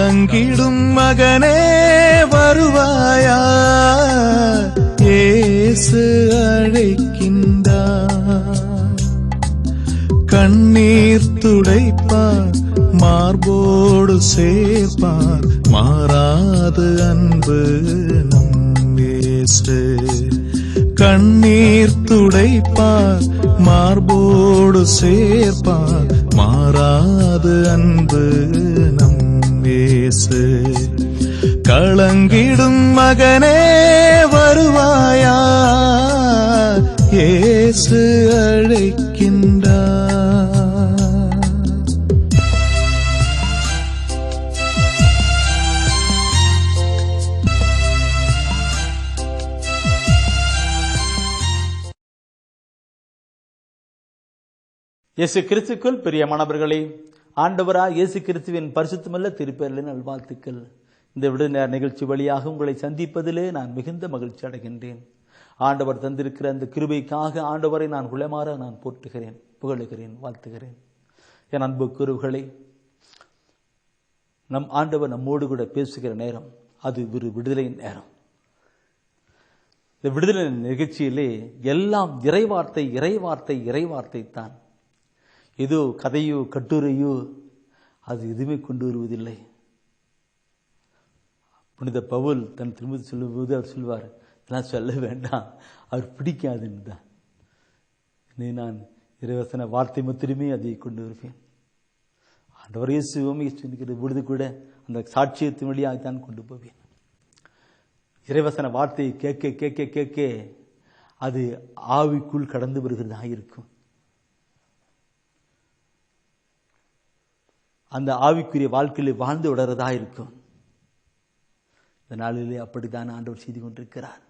கலங்கிடும் மகனே வருவாயா, இயேசு அழைக்கின்றார். கண்ணீர் துடைப்பார், மார்போடு சேர்ப்பார், மாறாது அன்பு நம் இயேசு. கண்ணீர் துடைப்பார், மார்போடு சேர்ப்பார், மாறாது அன்பு நம் இயேசு. கலங்கிடும் மகனே வருவாயா, இயேசு அழைக்கின்றார். இயேசு கிறிஸ்துக்குள் பிரியமானவர்களே, ஆண்டவராய் இயேசு கிறிஸ்துவின் பரிசுத்தமுள்ள திருப்பெயரில் நல்வாழ்த்துக்கள். இந்த விடுநேர நிகழ்ச்சி வழியாக உங்களை சந்திப்பதிலே நான் மிகுந்த மகிழ்ச்சி அடைகின்றேன். ஆண்டவர் தந்திருக்கிற அந்த கிருபைக்காக ஆண்டவரை நான் உளமாற நான் போற்றுகிறேன், புகழுகிறேன், வாழ்த்துகிறேன். என் அன்பு குருவுகளே, நம் ஆண்டவர் நம்மோடு கூட பேசுகிற நேரம் அது ஒரு விடுதலையின் நேரம். இந்த விடுதலை நிகழ்ச்சியிலே எல்லாம் இறைவார்த்தை இறைவார்த்தை இறைவார்த்தை தான். ஏதோ கதையோ கட்டுரையோ அது எதுவுமே கொண்டு வருவதில்லை. புனித பவுல் தன் திரும்ப சொல்லும்போது அவர் சொல்வார், இதெல்லாம் சொல்ல வேண்டாம், அவர் பிடிக்காதுன்னு தான். நான் இறைவசன வார்த்தை மாத்திரமே அதை கொண்டு வருவேன். ஆண்டவர் இயேசுவும் சொல்லிக்கிற பொழுது கூட அந்த சாட்சியத்தின் வழியாகத்தான் கொண்டு போவேன். இறைவசன வார்த்தையை கேட்க கேட்க கேட்க அது ஆவிக்குள் கடந்து வருகிறதாக இருக்கும். அந்த ஆவிக்குரிய வாழ்க்கையில் வாழ்ந்து விடுறதா இருக்கும். இந்த நாளிலே அப்படித்தான் ஆண்டவர் செய்து கொண்டிருக்கிறார்.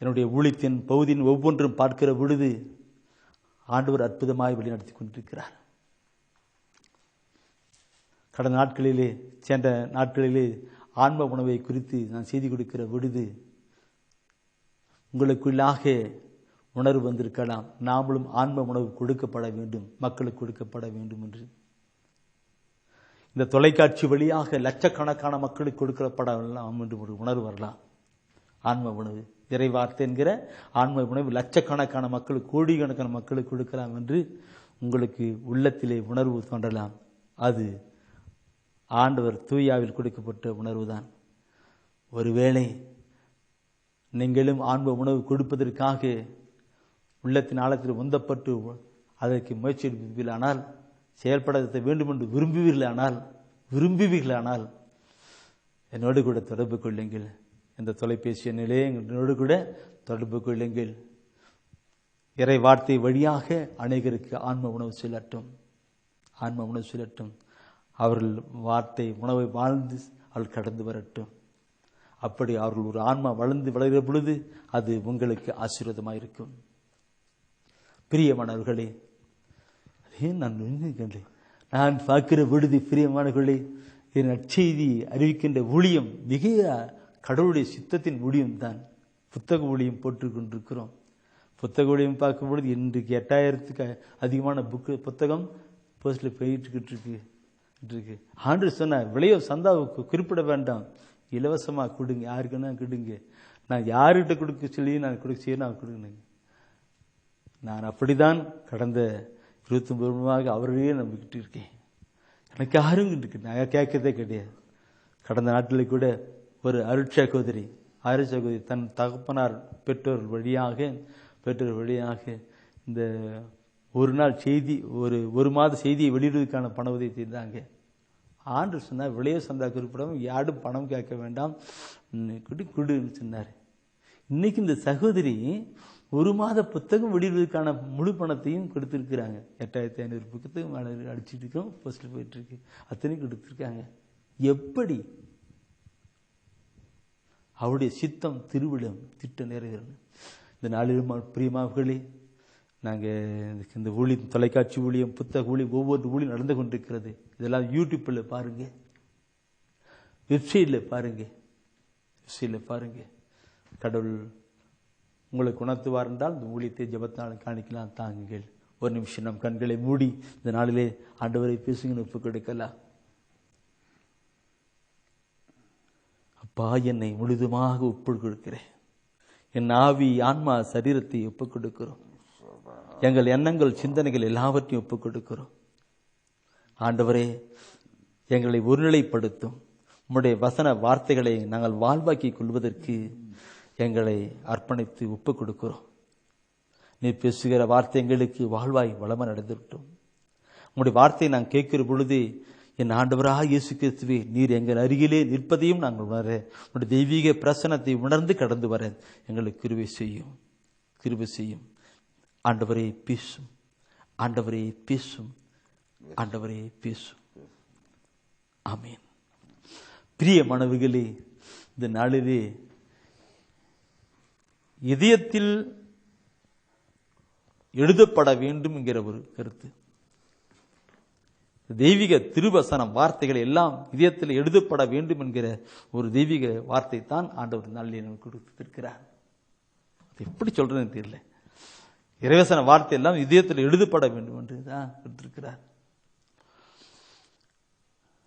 என்னுடைய ஊழியத்தின் பகுதியின் ஒவ்வொன்றும் பார்க்கிற பொழுது ஆண்டவர் அற்புதமாய் வழிநடத்தி கொண்டிருக்கிறார். கடந்த நாட்களிலே சென்ற நாட்களிலே ஆன்ம உணவை குறித்து நான் செய்தி கொடுக்கிற பொழுது உங்களுக்குள்ளாக உணர்வு வந்திருக்கலாம், நாமளும் ஆன்ம உணவு கொடுக்கப்பட வேண்டும், மக்களுக்கு கொடுக்கப்பட வேண்டும் என்று. இந்த தொலைக்காட்சி வழியாக லட்சக்கணக்கான மக்களுக்கு கொடுக்கப்படலாம் என்று ஒரு உணர்வு வரலாம். ஆன்ம உணவு இறைவார்த்தை என்கிற ஆன்ம உணவு லட்சக்கணக்கான மக்களுக்கு, கோடிக்கணக்கான மக்களுக்கு கொடுக்கலாம் என்று உங்களுக்கு உள்ளத்திலே உணர்வு தோன்றலாம். அது ஆண்டவர் தூயாவில் கொடுக்கப்பட்ட உணர்வு தான். ஒருவேளை நீங்களும் ஆன்ம உணவு கொடுப்பதற்காக உள்ளத்தின் ஆழத்தில் உந்தப்பட்டு அதற்கு முயற்சி எடுப்பீர்களானால், செயல்பட வேண்டும் என்று விரும்புவீர்களானால் என்னோடு கூட தொடர்பு கொள்ளுங்கள். இந்த தொலைபேசி எண்ணிலே என்னோடு கூட தொடர்பு கொள்ளுங்கள். இறை வார்த்தை வழியாக அநேகருக்கு ஆன்ம உணவு செல்லட்டும், ஆன்ம உணவு செல்லட்டும். அவர்கள் வார்த்தை உணவை வாழ்ந்து அவர்கள் கடந்து வரட்டும். அப்படி அவர்கள் ஒரு ஆன்மா வளர்ந்து வளர்கிற பொழுது அது உங்களுக்கு ஆசீர்வாதமாக இருக்கும். பிரியமானவர்களே, நான் பார்க்கிற பொழுது பிரியமானவர்களே, என் நற்செய்தி அறிவிக்கின்ற ஊழியம் மிக கடவுளுடைய சித்தத்தின் ஊழியம் தான். புத்தக ஊழியம் போட்டு கொண்டிருக்கிறோம். புத்தக ஊழியம் பார்க்கும் பொழுது இன்றைக்கு 8000க்கு அதிகமான புத்தகம் போஸ்டில் போயிட்டுக்கிட்டு இருக்கு. ஆண்டு சொன்னார், விலையோ சந்தாவுக்கு குறிப்பிட வேண்டாம், இலவசமாக கொடுங்க, யாருக்குன்னா கொடுங்க. நான் யாருக்கிட்ட கொடுக்க சொல்லி நான் கொடுக்க செய்ய நான் கொடுக்கணுங்க. நான் அப்படிதான் கடந்த 29 வருடமாக அவரையே நம்பிக்கிட்டு இருக்கேன். எனக்கு யாரும் இருக்கு, நான் கேட்கறதே கிடையாது. கடந்த நாட்டில் கூட ஒரு அருட்சகோதரி தன் தகப்பனார் பெற்றோர் வழியாக இந்த ஒரு நாள் செய்தி ஒரு மாத செய்தியை வெளியிடுவதற்கான பண உதவி செய்தாங்க. ஆண்டு சொன்னார், விளைய சந்தா குறிப்பிடாமல் யாரும் பணம் கேட்க வேண்டாம், குடுன்னு சொன்னார். இன்னைக்கு இந்த சகோதரி ஒரு மாத புத்தகம் வெளியிடுவதற்கான முழு பணத்தையும் கொடுத்துருக்குறாங்க. 8500 புத்தகம் அடிச்சுட்டு இருக்கோம், போஸ்டில் போயிட்டு இருக்கு, அத்தனையும் கொடுத்துருக்காங்க. எப்படி அவருடைய சித்தம் திருவிழம் திட்டம் நிறைவேறணும். இந்த நாளிலும் பிரியமானவர்களே, நாங்கள் இந்த ஊழியம், தொலைக்காட்சி ஊழியம், புத்தக ஊழியம், ஒவ்வொரு ஊழியம் நடந்து கொண்டிருக்கிறது. இதெல்லாம் யூடியூப்பில் பாருங்க, வெப்சைட்டில் பாருங்க. கடவுள் உங்களுக்கு உணர்த்துவார் என்றால் இந்த ஊழியத்தை ஜெபத்தால் காணிக்கலாம் தாங்குங்கள். ஒரு நிமிஷம் நம் கண்களை மூடி இந்த நாளிலே ஆண்டவரை பேசுங்கன்னு ஒப்புக் கொடுக்கலாம். அப்பா, என்னை முழுதுமாக ஒப்புக் கொடுக்கிறேன். என் ஆவி, ஆன்மா, சரீரத்தை ஒப்புக் கொடுக்கிறோம். எங்கள் எண்ணங்கள், சிந்தனைகள் எல்லாவற்றையும் ஒப்புக் கொடுக்கிறோம். ஆண்டவரே, எங்களை ஒருநிலைப்படுத்தும் உம்முடைய வசன வார்த்தைகளை நாங்கள் வாழ்வாக்கிக் கொள்வதற்கு எங்களை அர்ப்பணித்து ஒப்புக் கொடுக்கிறோம். நீ பேசுகிற வார்த்தை எங்களுக்கு வாழ்வாய் வளம நடந்துவிட்டோம். உங்களுடைய வார்த்தையை நான் கேட்கிற பொழுது என் ஆண்டவராக இயேசு கிறிஸ்துவே, நீர் எங்கள் அருகிலே நிற்பதையும் நாங்கள் உணர, உங்களுடைய தெய்வீக பிரசனத்தை உணர்ந்து கடந்து வர எங்களுக்கு கிருபை செய்யும், கிருபை செய்யும். ஆண்டவரே பேசும், ஆண்டவரே பேசும், ஆண்டவரே பேசும். ஆமீன். பிரியமானவர்களே, இந்த நாளிலே இதயத்தில் எழுதப்பட வேண்டும் என்கிற ஒரு கருத்து, தெய்வீக திருவசனம் வார்த்தைகள் எல்லாம் இதயத்தில் எழுதப்பட வேண்டும் என்கிற ஒரு தெய்வீக வார்த்தை தான் ஆண்டவர் நாளில் எனக்கு கொடுத்திருக்கிறார். எப்படி சொல்றதுன்னு தெரியல. இறைவசன வார்த்தை எல்லாம் இதயத்தில் எழுதப்பட வேண்டும் என்று தான் கொடுத்திருக்கிறார்.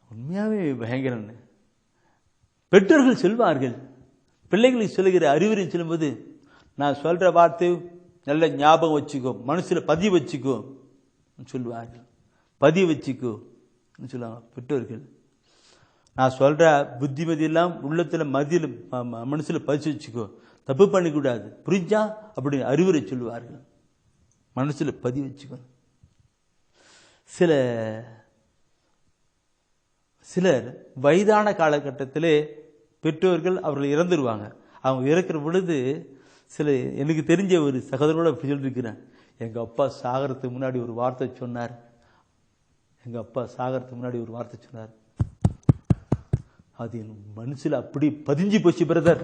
உண்மையாவே பயங்கரம். பெற்றோர்கள் சொல்வார்கள், பிள்ளைகளுக்கு சொல்லுகிற அறிவுரை சொல்லும்போது, நான் சொல்ற வார்த்தை நல்ல ஞாபகம் வச்சுக்கோ, மனசுல பதிய வச்சுக்கோ சொல்லுவார்கள். பதிய வச்சுக்கோ சொல்லுவாங்க பெற்றோர்கள். நான் சொல்ற புத்திமதி எல்லாம் உள்ளத்துல மதியில மனசுல பதிச்சு வச்சுக்கோ, தப்பு பண்ணிக்கூடாது, புரிஞ்சா அப்படின்னு அறிவுரை சொல்லுவார்கள். மனசுல பதிய வச்சுக்கோ. சிலர் வயதான காலகட்டத்திலே பெற்றோர்கள் அவர்கள் இறந்துருவாங்க. அவங்க இறக்குற பொழுது எனக்கு தெரிஞ்ச ஒரு சகோதரோட அப்படி சொல்லியிருக்கிறேன். எங்க அப்பா சாகரத்துக்கு முன்னாடி ஒரு வார்த்தை சொன்னார். எங்க அப்பா சாகரத்துக்கு முன்னாடி ஒரு வார்த்தை சொன்னார். அது என் மனசுல அப்படி பதிஞ்சு போச்சு பிரதர்.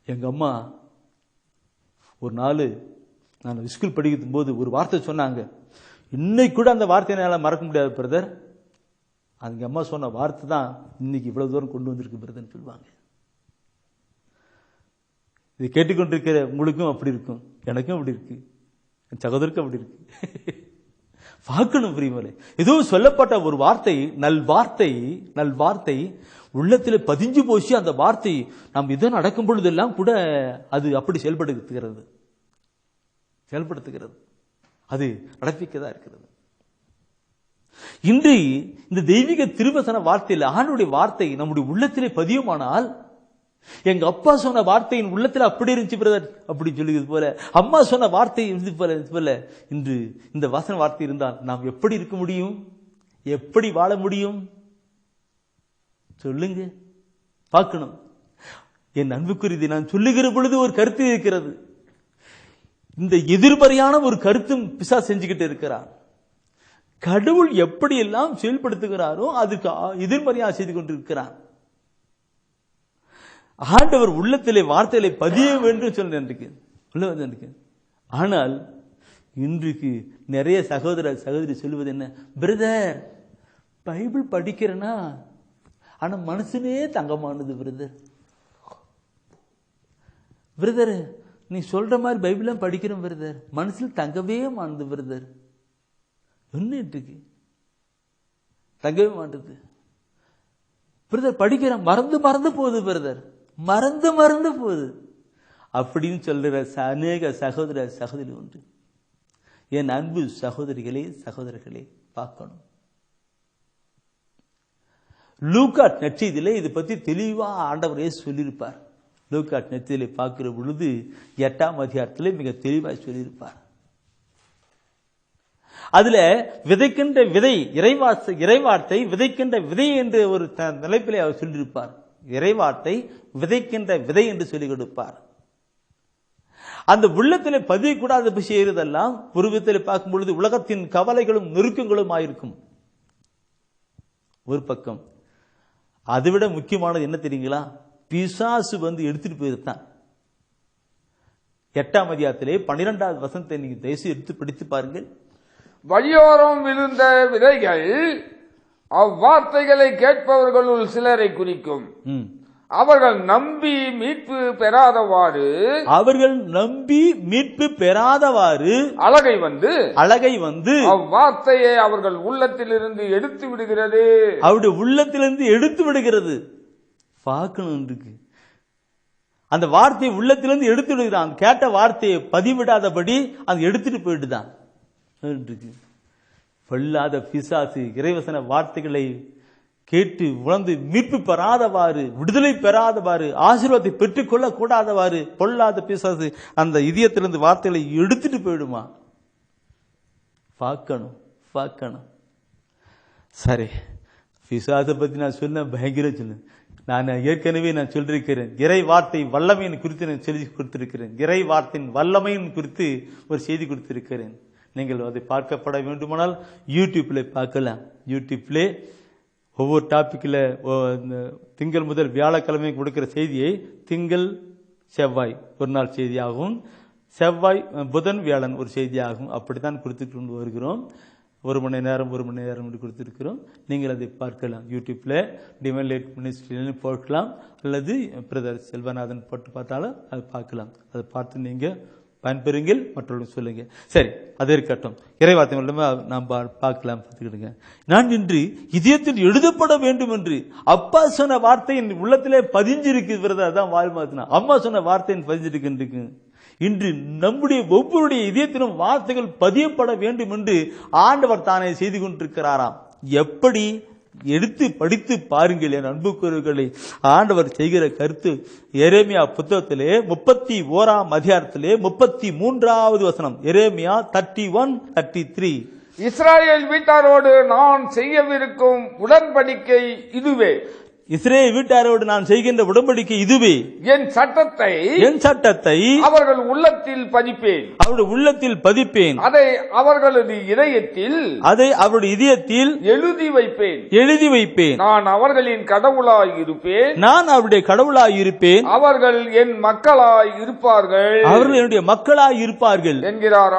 எங்க அம்மா ஒரு நாள் நான் ஸ்கூல் படிக்கும் போது ஒரு வார்த்தை சொன்னாங்க. இன்னைக்கு கூட அந்த வார்த்தையை என்னால் மறக்க முடியாது பிரதர். அந்த அம்மா சொன்ன வார்த்தை தான் இன்னைக்கு இவ்வளவு தூரம் கொண்டு வந்திருக்கு பிரதர்ன்னு சொல்லுவாங்க. இது கேட்டுக்கொண்டிருக்கிற உங்களுக்கும் அப்படி இருக்கும், எனக்கும் அப்படி இருக்கு, என் சகோதரருக்கும் அப்படி இருக்கு. பார்க்கணும் பிரியமலே. ஏதோ சொல்லப்பட்ட ஒரு வார்த்தை, நல்வார்த்தை உள்ளத்தில் பதிஞ்சு போச்சு. அந்த வார்த்தை நாம் இதோ நடக்கும் பொழுதெல்லாம் கூட அது அப்படி செயல்படுத்துகிறது, அது நடப்பிக்கதா இருக்கிறது. இன்று இந்த தெய்வீக திருவசன வார்த்தையில் ஆண்டுடைய வார்த்தை நம்முடைய உள்ளத்திலே பதியுமானால், எங்க அப்பா சொன்ன வார்த்தையின் உள்ளத்தில் அப்படி இருந்துச்சு பிரதர் அப்படி சொல்லுகிறது போல, அம்மா சொன்ன வார்த்தை போல இன்று இந்த வசன வார்த்தை இருந்தால் நாம் எப்படி இருக்க முடியும், எப்படி வாழ முடியும் சொல்லுங்க. பார்க்கணும். என் அன்புக்குரியதை நான் சொல்லுகிற பொழுது ஒரு கருத்து இருக்கிறது. இந்த எதிர்மறையான ஒரு கருத்தும் பிசாசு செஞ்சுக்கிட்டு இருக்கிறார். கடவுள் எப்படி எல்லாம் செயல்படுத்துகிறாரோ அதுக்கு எதிர்மறையாக செய்து கொண்டிருக்கிறார். ஆண்டவர் உள்ளத்திலே வார்த்தைகளை பதிய வேண்டும் சொல்ல. ஆனால் இன்றைக்கு நிறைய சகோதரி சொல்லுவது என்ன, பிரதர் பைபிள் படிக்கிறேன்னா ஆனா மனசுனே தங்கமானது பிரதர் நீ சொல்ற மாதிரி பைபிள் படிக்கிறோம் பிரதர், மனசில் தங்கவே மாட்டுது பிரதர். என்ன இருக்கு தங்கவே மாட்டுது பிரதர், படிக்கிறேன் மறந்து போகுது பிரதர், மறந்து போகுது அப்படின்னு சொல்ற அநேக சகோதரி உண்டு. என் அன்பு சகோதரர்களே பார்க்கணும். லூக்கா நற்செய்தியிலே இது பத்தி தெளிவா ஆண்டவரே சொல்லியிருப்பார். லூக்கா நற்செய்தியிலே பார்க்கிற பொழுது 8ஆம் அதிகாரத்திலே மிக தெளிவாக சொல்லியிருப்பார். அதுல விதைக்கின்ற விதை இறைவார்த்தை விதைக்கின்ற விதை என்று ஒரு நிலைப்பிலே அவர் சொல்லியிருப்பார். இறைவார்த்தை விதைக்கின்ற விதை என்று சொல்லிக் கொடுப்பார். அந்த உள்ளத்திலே பதியக்கூடாத செய்யறதெல்லாம் ஒரு விதத்தில் பார்க்கும் பொழுது உலகத்தின் கவலைகளும் நெருக்கங்களும் ஆயிருக்கும் ஒரு பக்கம். அதைவிட முக்கியமானது என்ன தெரியுங்களா, பிசாசு எடுத்துட்டு போயிருந்தான். 8ஆம் அதிகாரத்திலே 12வது வசனத்தை நீங்க தயவுசெய்து எடுத்து படித்து பாருங்கள். வழியோரம் விழுந்த விதைகள் அவ்வார்த்தைகளை கேட்பவர்களுள் சிலரை குறிக்கும். அவர்கள் நம்பி மீட்பு பெறாதவாறு அழகை வந்து அவ்வார்த்தையை அவர்கள் உள்ளத்திலிருந்து எடுத்து விடுகிறது. அவருடைய உள்ளத்திலிருந்து எடுத்து விடுகிறது. பார்க்கணும் இருக்கு. அந்த வார்த்தையை உள்ளத்திலிருந்து எடுத்து விடுகிறான். கேட்ட வார்த்தையை பதிவிடாதபடி அது எடுத்துட்டு போயிட்டுதான். பொல்லாத பிசாசு இறைவசன வார்த்தைகளை கேட்டு உணர்ந்து மீட்பு பெறாதவாறு, விடுதலை பெறாதவாறு, ஆசீர்வாதத்தை பெற்றுக்கொள்ள கூடாதவாறு பொல்லாத பிசாசு அந்த இதயத்திலிருந்து வார்த்தைகளை எடுத்துட்டு போயிடுமா? பார்க்கணும். சரி, பிசாசை பத்தி நான் சொன்ன பயங்கர சொன்ன. நான் ஏற்கனவே சொல்லிருக்கிறேன், இறை வார்த்தை வல்லமையின் குறித்து நான் செய்தி கொடுத்திருக்கிறேன். இறை வார்த்தையின் வல்லமையின் குறித்து ஒரு செய்தி கொடுத்திருக்கிறேன். நீங்கள் அதை பார்க்கப்பட வேண்டுமானால் யூடியூப்ல பார்க்கலாம். யூடியூப்ல ஒவ்வொரு டாபிக்ல திங்கள் முதல் வியாழக்கிழமை கொடுக்கிற செய்தியை திங்கள் செவ்வாய் ஒரு நாள் செய்தியாகவும், செவ்வாய் புதன் வியாழன் ஒரு செய்தியாகும். அப்படித்தான் கொடுத்துட்டு கொண்டு வருகிறோம். 1 மணி நேரம் கொடுத்திருக்கிறோம். நீங்கள் அதை பார்க்கலாம். யூடியூப்ல டிவைன் லைட் மினிஸ்ட்ரி போடலாம், அல்லது பிரதர் செல்வநாதன் போட்டு பார்த்தாலும் அதை பார்க்கலாம். அதை பார்த்து நீங்க பயன்பெறுங்கள், மற்றவர்களும் சொல்லுங்க. சரி, அது இருக்கட்டும். இறைவார்த்தை மூலமா நாம் பார்க்கலாம். பார்த்துக்கிடுங்க. நான் இன்று இதயத்தில் எழுதப்பட வேண்டும் என்று அப்பா சொன்ன வார்த்தை என் உள்ளத்திலே பதிஞ்சிருக்கு. அதான் வாழ் மாத்தினா அம்மா சொன்ன வார்த்தை பதிஞ்சிருக்கு. இன்று நம்முடைய ஒவ்வொருடைய இதயத்திலும் வார்த்தைகள் பதியப்பட வேண்டும் என்று ஆண்டவர் தானே செய்து கொண்டிருக்கிறாராம். எப்படி? எடுத்து படித்து பாருங்கள் என் அன்புக்குரியவர்களே. ஆண்டவர் செய்கிற கருத்து எரேமியா புத்தகத்திலே 31ஆம் அதிகாரத்திலே 33வது வசனம். எரேமியா 31:33. இஸ்ராயேல் வீட்டாரோடு நான் செய்யவிருக்கும் உடன்படிக்கை இதுவே. இஸ்ரேல் வீட்டாரோடு நான் செய்கின்ற உடன்படிக்கை இதுவே. என் சட்டத்தை அவர்கள் உள்ளத்தில் பதிப்பேன். அவருடைய உள்ளத்தில் பதிப்பேன். அதை அவர்களது இதயத்தில் எழுதி வைப்பேன். நான் அவர்களின் கடவுளாய் இருப்பேன். அவர்கள் என் மக்களாய் இருப்பார்கள். என்கிறார்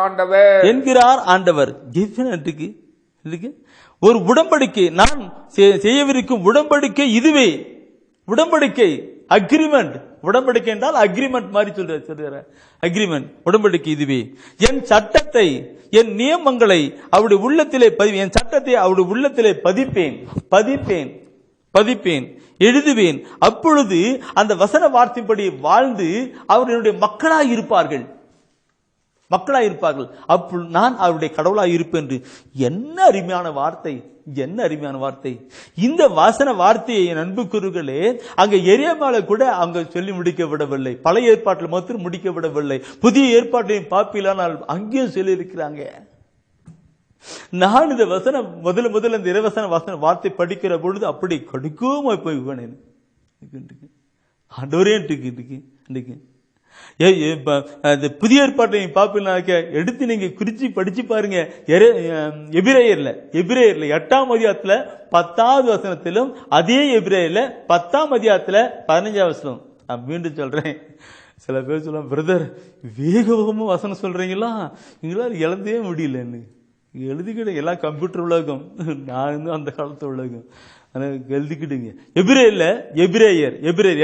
ஆண்டவர். ஒரு உடன்படிக்கை, நான் செய்யவிருக்கும் உடன்படிக்கை இதுவே. உடன்படிக்கை, அக்ரிமெண்ட். உடன்படிக்கை என்றால் அக்ரிமெண்ட் மாதிரி சொல்ற அக்ரிமெண்ட். உடன்படிக்கை இதுவே. என் சட்டத்தை, என் நியமங்களை அவருடைய உள்ளத்திலே என் சட்டத்தை அவருடைய உள்ளத்திலே பதிப்பேன், எழுதுவேன். அப்பொழுது அந்த வசன வார்த்தைப்படி வாழ்ந்து அவர்களுடைய மக்களாய் இருப்பார்கள். அப்பொழுது நான் அவருடைய கடவுளாய் இருப்பேன் என்று. என்ன அருமையான வார்த்தை! இந்த வாசன வார்த்தையை என் அன்புக்குரியவர்களே, அங்க எரேமியால கூட அங்க சொல்லி முடிக்கப்படவில்லை. பழைய ஏற்பாட்டில் மாத்திரம் முடிக்கப்படவில்லை. புதிய ஏற்பாட்டையும் பாப்பிலானால் அங்கேயும் சொல்லி இருக்கிறாங்க. நான் இந்த வசனம் முதல்ல இந்த இறைவசன வார்த்தை படிக்கிற பொழுது அப்படி கடுக்கமா போய் ஆண்டவரே இன்றைக்கு புதிய ஏற்பாட்டை பாப்பினாக்க எடுத்து நீங்க குறிச்சு படிச்சு பாருங்க. எபிரேயர்ல 8ஆம் அதிகாரத்துல 10வது வசனத்திலும், அதே எபிரேயர்ல 10ஆம் அதிகாரத்துல 15ஆம் வசனம். நான் மீண்டும் சொல்றேன். சில பேர் சொல்ல, பிரதர் வேகமா வசனம் சொல்றீங்களா, எங்களால் இழந்தே முடியலன்னு. எழுதிக்கிட எல்லாம் கம்ப்யூட்டர் உலகம், நான் அந்த காலத்து உலகம். எழுதிக்கிடுங்க. எபிரேயர்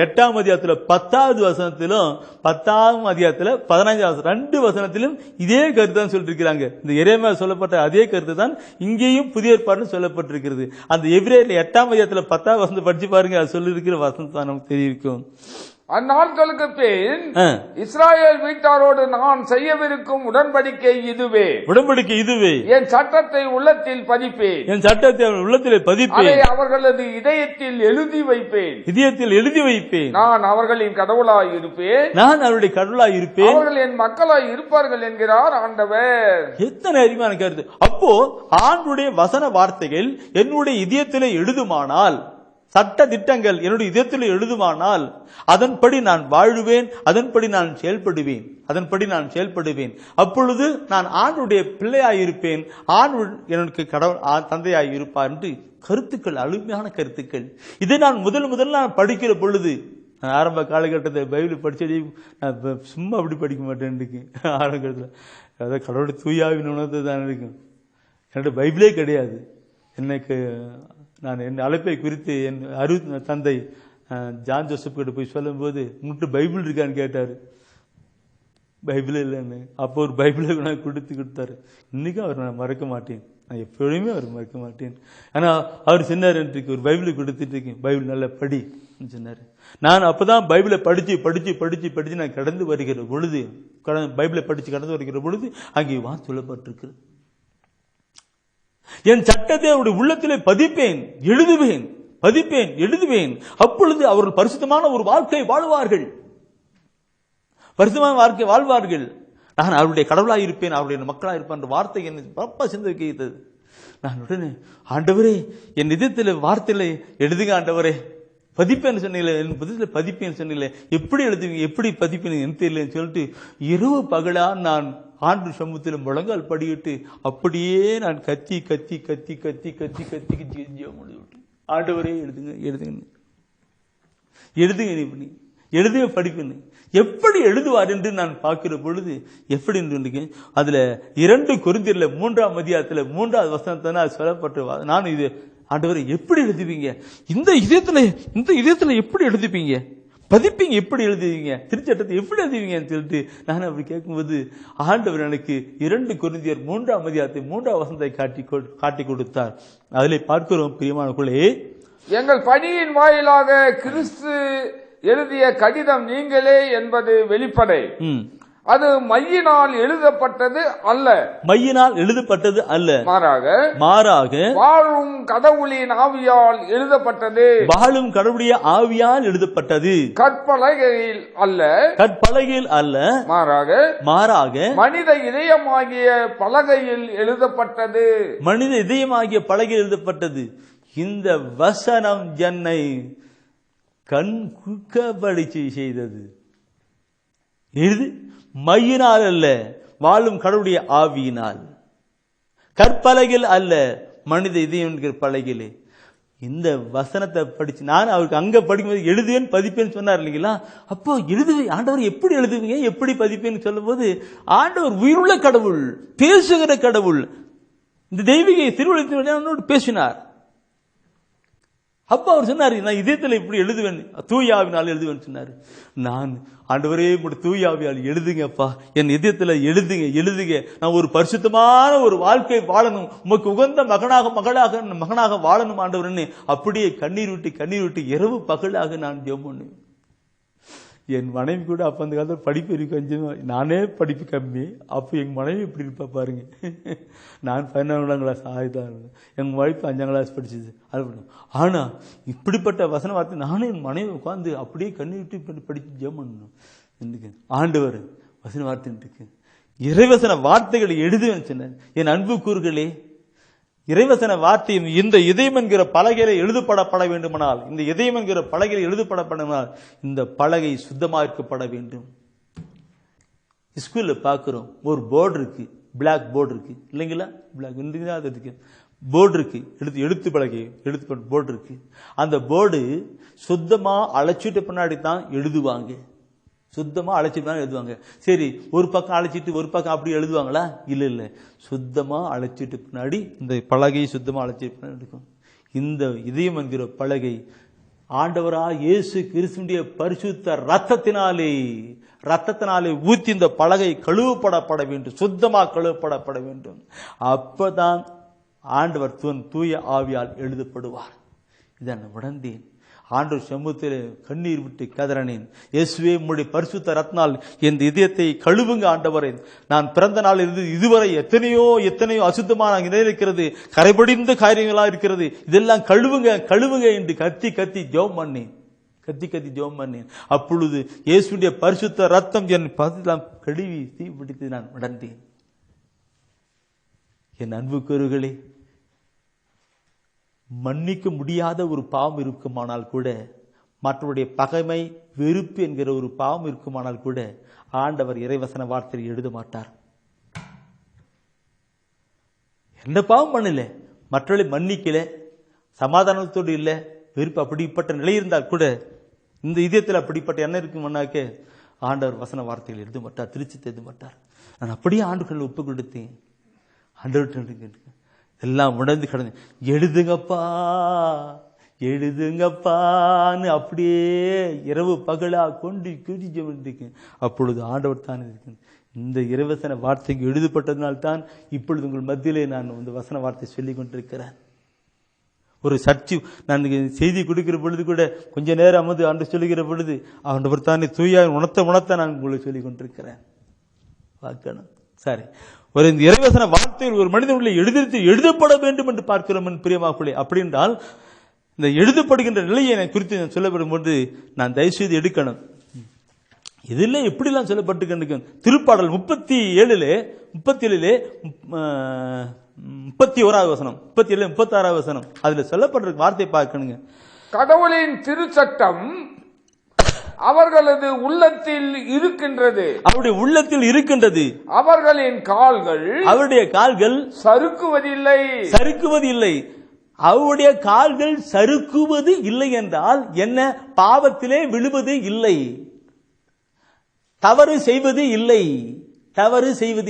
8ஆம் அதிகாரத்துல 10வது வசனத்திலும் 10ஆம் அதிகாரத்துல 15ஆம் வசனம் 2 வசனத்திலும் இதே கருத்து தான் சொல்லிருக்கிறாங்க. இந்த எரேமியா சொல்லப்பட்ட அதே கருத்து தான் இங்கேயும் புதிய ஏற்பாடு சொல்லப்பட்டிருக்கிறது. அந்த எபிரேயர்ல 8ஆம் அதிகாரத்துல 10வது வசனத்தை படிச்சு பாருங்க. அது சொல்லி இருக்கிற வசனம் தான் நமக்கு தெரியும். அந்நாட்களுக்கு பின் இஸ்ராயேல் வீட்டாரோடு நான் செய்யவிருக்கும் உடன்படிக்கை இதுவே. என் சட்டத்தை உள்ளத்தில் பதிப்பேன். அதை அவர்களது இதயத்தில் எழுதி வைப்பேன். நான் அவர்களின் கடவுளாய் இருப்பேன். அவர்கள் என் மக்களாய் இருப்பார்கள் என்கிறார் ஆண்டவர். எத்தனை அருமையான கருத்து! அப்போ ஆண்டுடைய வசன வார்த்தைகள் என்னுடைய இதயத்திலே எழுதுமானால், சட்ட திட்டங்கள் என்னுடைய இதயத்தில் எழுதுமானால், அதன்படி நான் வாழுவேன், அதன்படி நான் செயல்படுவேன். அப்பொழுது நான் ஆண்டுடைய பிள்ளையாயிருப்பேன், ஆண்டு எனக்கு கடவுள் தந்தையாய் இருப்பார் என்று கருத்துக்கள், அருமையான கருத்துக்கள். இதை நான் முதல்ல நான் படிக்கிற பொழுது, நான் ஆரம்ப காலகட்டத்தை பைபிள் படிச்சடி சும்மா அப்படி படிக்க மாட்டேன். ஆரம்பத்தில் அதாவது கடவுளுடைய தூயாவின் உணர்வு தான் இருக்கும். என்னோட பைபிளே கிடையாது. எனக்கு நான் என் அழைப்பை குறித்து என் தந்தை ஜான் ஜோசப் கிட்ட போய் சொல்லும்போது உங்கள்கிட்ட பைபிள் இருக்கான்னு கேட்டாரு. பைபிள் இல்லைன்னு. அப்போ ஒரு பைபிளை நான் கொடுத்தாரு. இன்னைக்கும் அவர் நான் மறக்க மாட்டேன், நான் எப்பொழுதுமே அவர் மறக்க மாட்டேன். ஆனா அவர் சொன்னார், எனக்கு ஒரு பைபிளை கொடுத்துட்டு இருக்கேன், பைபிள் நல்லா படி சொன்னாரு. நான் அப்பதான் பைபிளை படிச்சு படிச்சு படிச்சு படிச்சு நான் கடந்து வருகிற பொழுது, பைபிளை படிச்சு கடந்து வருகிற பொழுது அங்கே சொல்லப்பட்டிருக்கு, என் சட்டத்தை அவருடைய உள்ளத்திலே பதிப்பேன், எழுதுவேன், பதிப்பேன், எழுதுவேன். அப்பொழுது அவர்கள் பரிசுத்தமான ஒரு வாழ்க்கை வாழ்வார்கள், பரிசுத்தமான வாழ்க்கை வாழ்வார்கள். நான் அவருடைய கடவுளாக இருப்பேன், அவருடைய மக்களாக இருப்பேன் என்ற வார்த்தை என்னை பப்பா சிந்திக்க வைத்தது. நான் உடனே, ஆண்டவரே என் இதயத்தில் வார்த்தையில எழுதுங்க ஆண்டவரே, பதிப்பேன்னு சொன்னீங்களே, என் புத்தகத்தில் பதிப்பேன்னு சொன்னீங்களே, எப்படி எழுதுவீங்க, எப்படி பதிப்பேன்னு எனக்கு தெரியலன்னு சொல்லிட்டு இரவு பகலா நான் ஆண்டு சமூகத்தில் முழங்கால் படிக்கிட்டு அப்படியே நான் கத்தி கத்தி கத்தி கத்தி கத்தி கத்தி கத்தி முடிவிட்டு, ஆண்டவரே எழுதுங்க எழுதுங்க எழுதுங்க, நீ எழுதுங்க படிப்புன்னு. எப்படி எழுதுவார் என்று நான் பார்க்கிற பொழுது எப்படி என்று அதுல 2 கொரிந்தியர்ல 3ஆம் அதிகாரத்துல 3வது வசனத்துல சொல்லப்பட்டு, நான் இது ஆண்டவரை எப்படி எழுதுவீங்க, இந்த இதயத்துல எப்படி எழுதுவீங்க, பதிப்பீங்க எப்படி எழுதுவீங்க, திருச்சட்டத்தை எப்படி எழுதுவீங்கன்னு சொல்லிட்டு நான் அப்படி கேட்கும்போது ஆண்டவர் எனக்கு 2 கொரிந்தியர் 3ஆம் அதிகாரத்தை 3ஆம் வசனத்தை காட்டி கொடுத்தார். அதிலே பார்க்கிறோம் பிரியமானவர்களே, எங்கள் பணியின் வாயிலாக கிறிஸ்து எழுதிய கடிதம் நீங்களே என்பது வெளிப்படை. அது மையினால் எழுதப்பட்டது அல்ல, மையினால் எழுதப்பட்டது அல்ல, மாறாக வாழும் கடவுளின் ஆவியால் எழுதப்பட்டது, வாழும் கடவுளுடைய ஆவியால் எழுதப்பட்டது, கற்பலகையில் அல்ல, கற்பலகையில் அல்ல, மாறாக மனித இதயமாகிய பலகையில் எழுதப்பட்டது, மனித இதயமாகிய பலகையில் எழுதப்பட்டது. இந்த வசனம் என்னை கண் குக்கபடி செய்தது. இது மையினால் அல்ல, வாழும் கடவுளுடைய ஆவியினால், கற்பலகையில் அல்ல, மனித இதயம் என்கிற பலகையிலே. இந்த வசனத்தை படிச்சு நான் அவருக்கு அங்க படிக்கும்போது எழுதுவேன் பதிப்பேன்னு சொன்னார் இல்லைங்களா, அப்போ எழுதுவேன் ஆண்டவர் எப்படி எழுதுவீங்க எப்படி பதிப்பேன்னு சொல்லும் போது, ஆண்டவர் உயிருள்ள கடவுள், பேசுகிற கடவுள், இந்த தெய்வீக திருவள்ளுவர் பேசினார். அப்ப அவர் சொன்னாரு, நான் இதயத்தில் இப்படி எழுதுவேன், தூயாவினால் எழுதுவேன் சொன்னாரு. நான் ஆண்டவரே தூயாவியால் எழுதுங்கப்பா, என் இதயத்தில் எழுதுங்க, நான் ஒரு பரிசுத்தமான ஒரு வாழ்க்கை வாழணும், உமக்கு உகந்த மகனாக வாழணும் ஆண்டவர்னு அப்படியே கண்ணீர் விட்டு இரவு பகலாக நான் ஜெபம் பண்ணுவேன். என் மனைவி கூட அப்ப அந்த காலத்தில் படிப்பு இருக்கு கொஞ்சம், நானே படிப்பு கம்மி, அப்போ எங்க மனைவி எப்படி இருப்பா பாருங்க. நான் 11ஆம் கிளாஸ் ஆயுதான், எங்க வைப்பு 5ஆம் கிளாஸ் படிச்சது. ஆனா இப்படிப்பட்ட வசன வார்த்தை நானே என் மனைவி உட்காந்து அப்படியே கண்ணீர் விட்டு படிச்சு ஜெபம் பண்ணணும். ஆண்டவர் வசன வார்த்தை இறைவசன வார்த்தைகளை எழுதுவேன் சொன்னார். என் அன்பு கூறுகளே, இறைவசன வார்த்தையும் இந்த இதயம் என்கிற பலகையில எழுதப்படப்பட வேண்டுமானால், இந்த இதயம் என்கிற பலகையில் எழுதப்படப்படனால் இந்த பலகை சுத்தமாக இருக்கப்பட வேண்டும். ஸ்கூல்ல பார்க்கிறோம், ஒரு போர்டு இருக்கு, பிளாக் போர்டு இருக்கு இல்லைங்களா, பிளாக் இருக்கு, போர்டு இருக்கு, எழுத்து பலகை போர்டு இருக்கு. அந்த போர்டு சுத்தமா அழைச்சிட்டு பின்னாடி தான் எழுதுவாங்க, சுத்தமா அழைச்சிட்டு தான் எழுதுவாங்க. சரி, ஒரு பக்கம் அழைச்சிட்டு ஒரு பக்கம் அப்படி எழுதுவாங்களா? இல்ல, சுத்தமா அழைச்சிட்டு பின்னாடி இந்த பலகை சுத்தமா அழைச்சிட்டு பின்னாடி இருக்கும். இந்த இதயம் என்கிற பலகை ஆண்டவரா இயேசு கிறிஸ்துவின் பரிசுத்த ரத்தத்தினாலே ஊத்தி இந்த பலகை கழுவப்படப்பட வேண்டும், சுத்தமா கழுவப்படப்பட வேண்டும். அப்பதான் ஆண்டவர் தூய ஆவியால் எழுதப்படுவார். இதை நான் உணர்ந்தேன். ஆண்டவர் சமூகத்தில் கண்ணீர் விட்டு கதறினேன், இயேசுவே உம்முடைய பரிசுத்த ரத்னால் என் இதயத்தை கழுவுங்க ஆண்டவரே. நான் பிறந்த நாள் இருந்து இதுவரை எத்தனையோ அசுத்தமான நிலைக்கிறது, கரைபடிந்த காரியங்களா இருக்கிறது, இதெல்லாம் கழுவுங்க என்று கத்தி ஜெபம் பண்ணேன். அப்பொழுது இயேசுடைய பரிசுத்த ரத்தம் என் பாதத்தெல்லாம் கழுவி தீப்பிடித்து நான் உணர்ந்தேன். என் அன்புக்குரியவர்களே, மன்னிக்க முடியாத ஒரு பாவம் இருக்குமானால் கூட, மற்றவருடைய பகைமை வெறுப்பு என்கிற ஒரு பாவம் இருக்குமானால் கூட ஆண்டவர் இறைவசன வார்த்தையில் எழுத மாட்டார். என்ன பாவம் பண்ணல, மற்றவர்களை மன்னிக்கல, சமாதானத்தோடு இல்லை, வெறுப்பு அப்படிப்பட்ட நிலை இருந்தால் கூட இந்த இதயத்தில் அப்படிப்பட்ட என்ன இருக்குமானாக்க ஆண்டவர் வசன வார்த்தைகள் எழுத மாட்டார், திருச்சி எழுத மாட்டார். நான் அப்படியே ஆண்டுகள் ஒப்பு கொடுத்தேன். ஆண்டவர் எல்லாம் உணர்ந்து கடந்து எழுதுங்கப்பா, எழுதுங்கப்பான்னு அப்படியே இரவு பகலா கொண்டு குதிக்க. அப்பொழுது ஆண்டவர் தான் இருக்கு. இந்த இறைவசன வார்த்தைக்கு எழுதப்பட்டதனால்தான் இப்பொழுது உங்கள் மத்தியிலே நான் இந்த வசன வார்த்தை சொல்லிக் கொண்டிருக்கிறேன். ஒரு சர்ச்சை நான் செய்தி கொடுக்கிற பொழுது கூட கொஞ்ச நேரம் அமது ஆண்டு சொல்லுகிற பொழுது ஆண்டவர் தானே தூயா உணர்த்த நான் உங்களுக்கு சொல்லிக் கொண்டிருக்கிறேன். பார்க்கணும். சரி, ஒரு இந்த இறைவசன வார்த்தையில் ஒரு மனிதனுடைய எழுதப்பட வேண்டும் என்று பார்க்கிறோம் பிரியமாக்குள்ளே. அப்படி என்றால் இந்த எழுதப்படுகின்ற நிலையை குறித்து நான் சொல்லப்படும் போது நான் தயவுசெய்து எடுக்கணும். இதில் எப்படிலாம் சொல்லப்பட்டு திருப்பாடல் 37 31 வசனம் 37 36 வசனம் அதுல சொல்லப்பட்ட வார்த்தை பார்க்கணுங்க. கடவுளின் திருச்சட்டம் அவர்களது உள்ளத்தில் இருக்கின்றது, அவருடைய உள்ளத்தில் இருக்கின்றது. அவருடைய கால்கள் சறுக்குவது இல்லை. அவருடைய கால்கள் சறுக்குவது இல்லை என்றால் என்ன? பாவத்திலே விழுவது இல்லை, தவறு செய்வது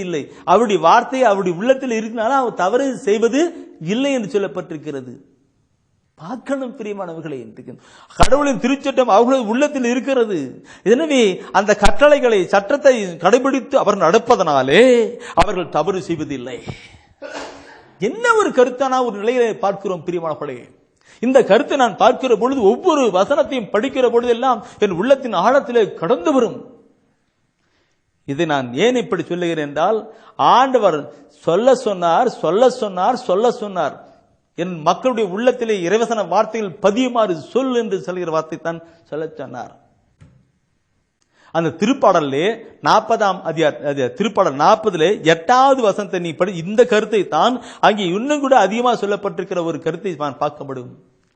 இல்லை. அவருடைய வார்த்தை அவருடைய உள்ளத்தில் இருக்கிறனால அவர் தவறு செய்வது இல்லை என்று சொல்லப்பட்டிருக்கிறது. பார்க்கணும் பிரியமானவர்களே. கடவுளின் திருச்சட்டம் அவர்களது உள்ளத்தில் இருக்கிறது. எனவே அந்த கட்டளைகளை சட்டத்தை கடைபிடித்து அவர் நடப்பதனாலே அவர்கள் தவறு செய்வதில்லை. என்ன ஒரு கருத்தான ஒரு நிலையை பார்க்கிறோம் பிரியமானவர்களே. இந்த கருத்தை நான் பார்க்கிற பொழுது ஒவ்வொரு வசனத்தையும் படிக்கிற பொழுதெல்லாம் என் உள்ளத்தின் ஆழத்திலே கடந்து வரும். இதை நான் ஏன் இப்படி சொல்லுகிறேன் என்றால், ஆண்டவர் சொல்ல சொன்னார். என் மக்களுடைய உள்ளத்திலே இறைவசன வார்த்தைகள் பதியுமாறு சொல் என்று சொல்கிற வார்த்தை தான் சொல்ல சொன்னார். அந்த திருப்பாடலே 40 திருப்பாடல் 40 8வது வசனத்தை நீ படி. இந்த கருத்தை தான் அங்கே இன்னும் கூட அதிகமாக சொல்லப்பட்டிருக்கிற ஒரு கருத்தை நான் பார்க்கப்படும்.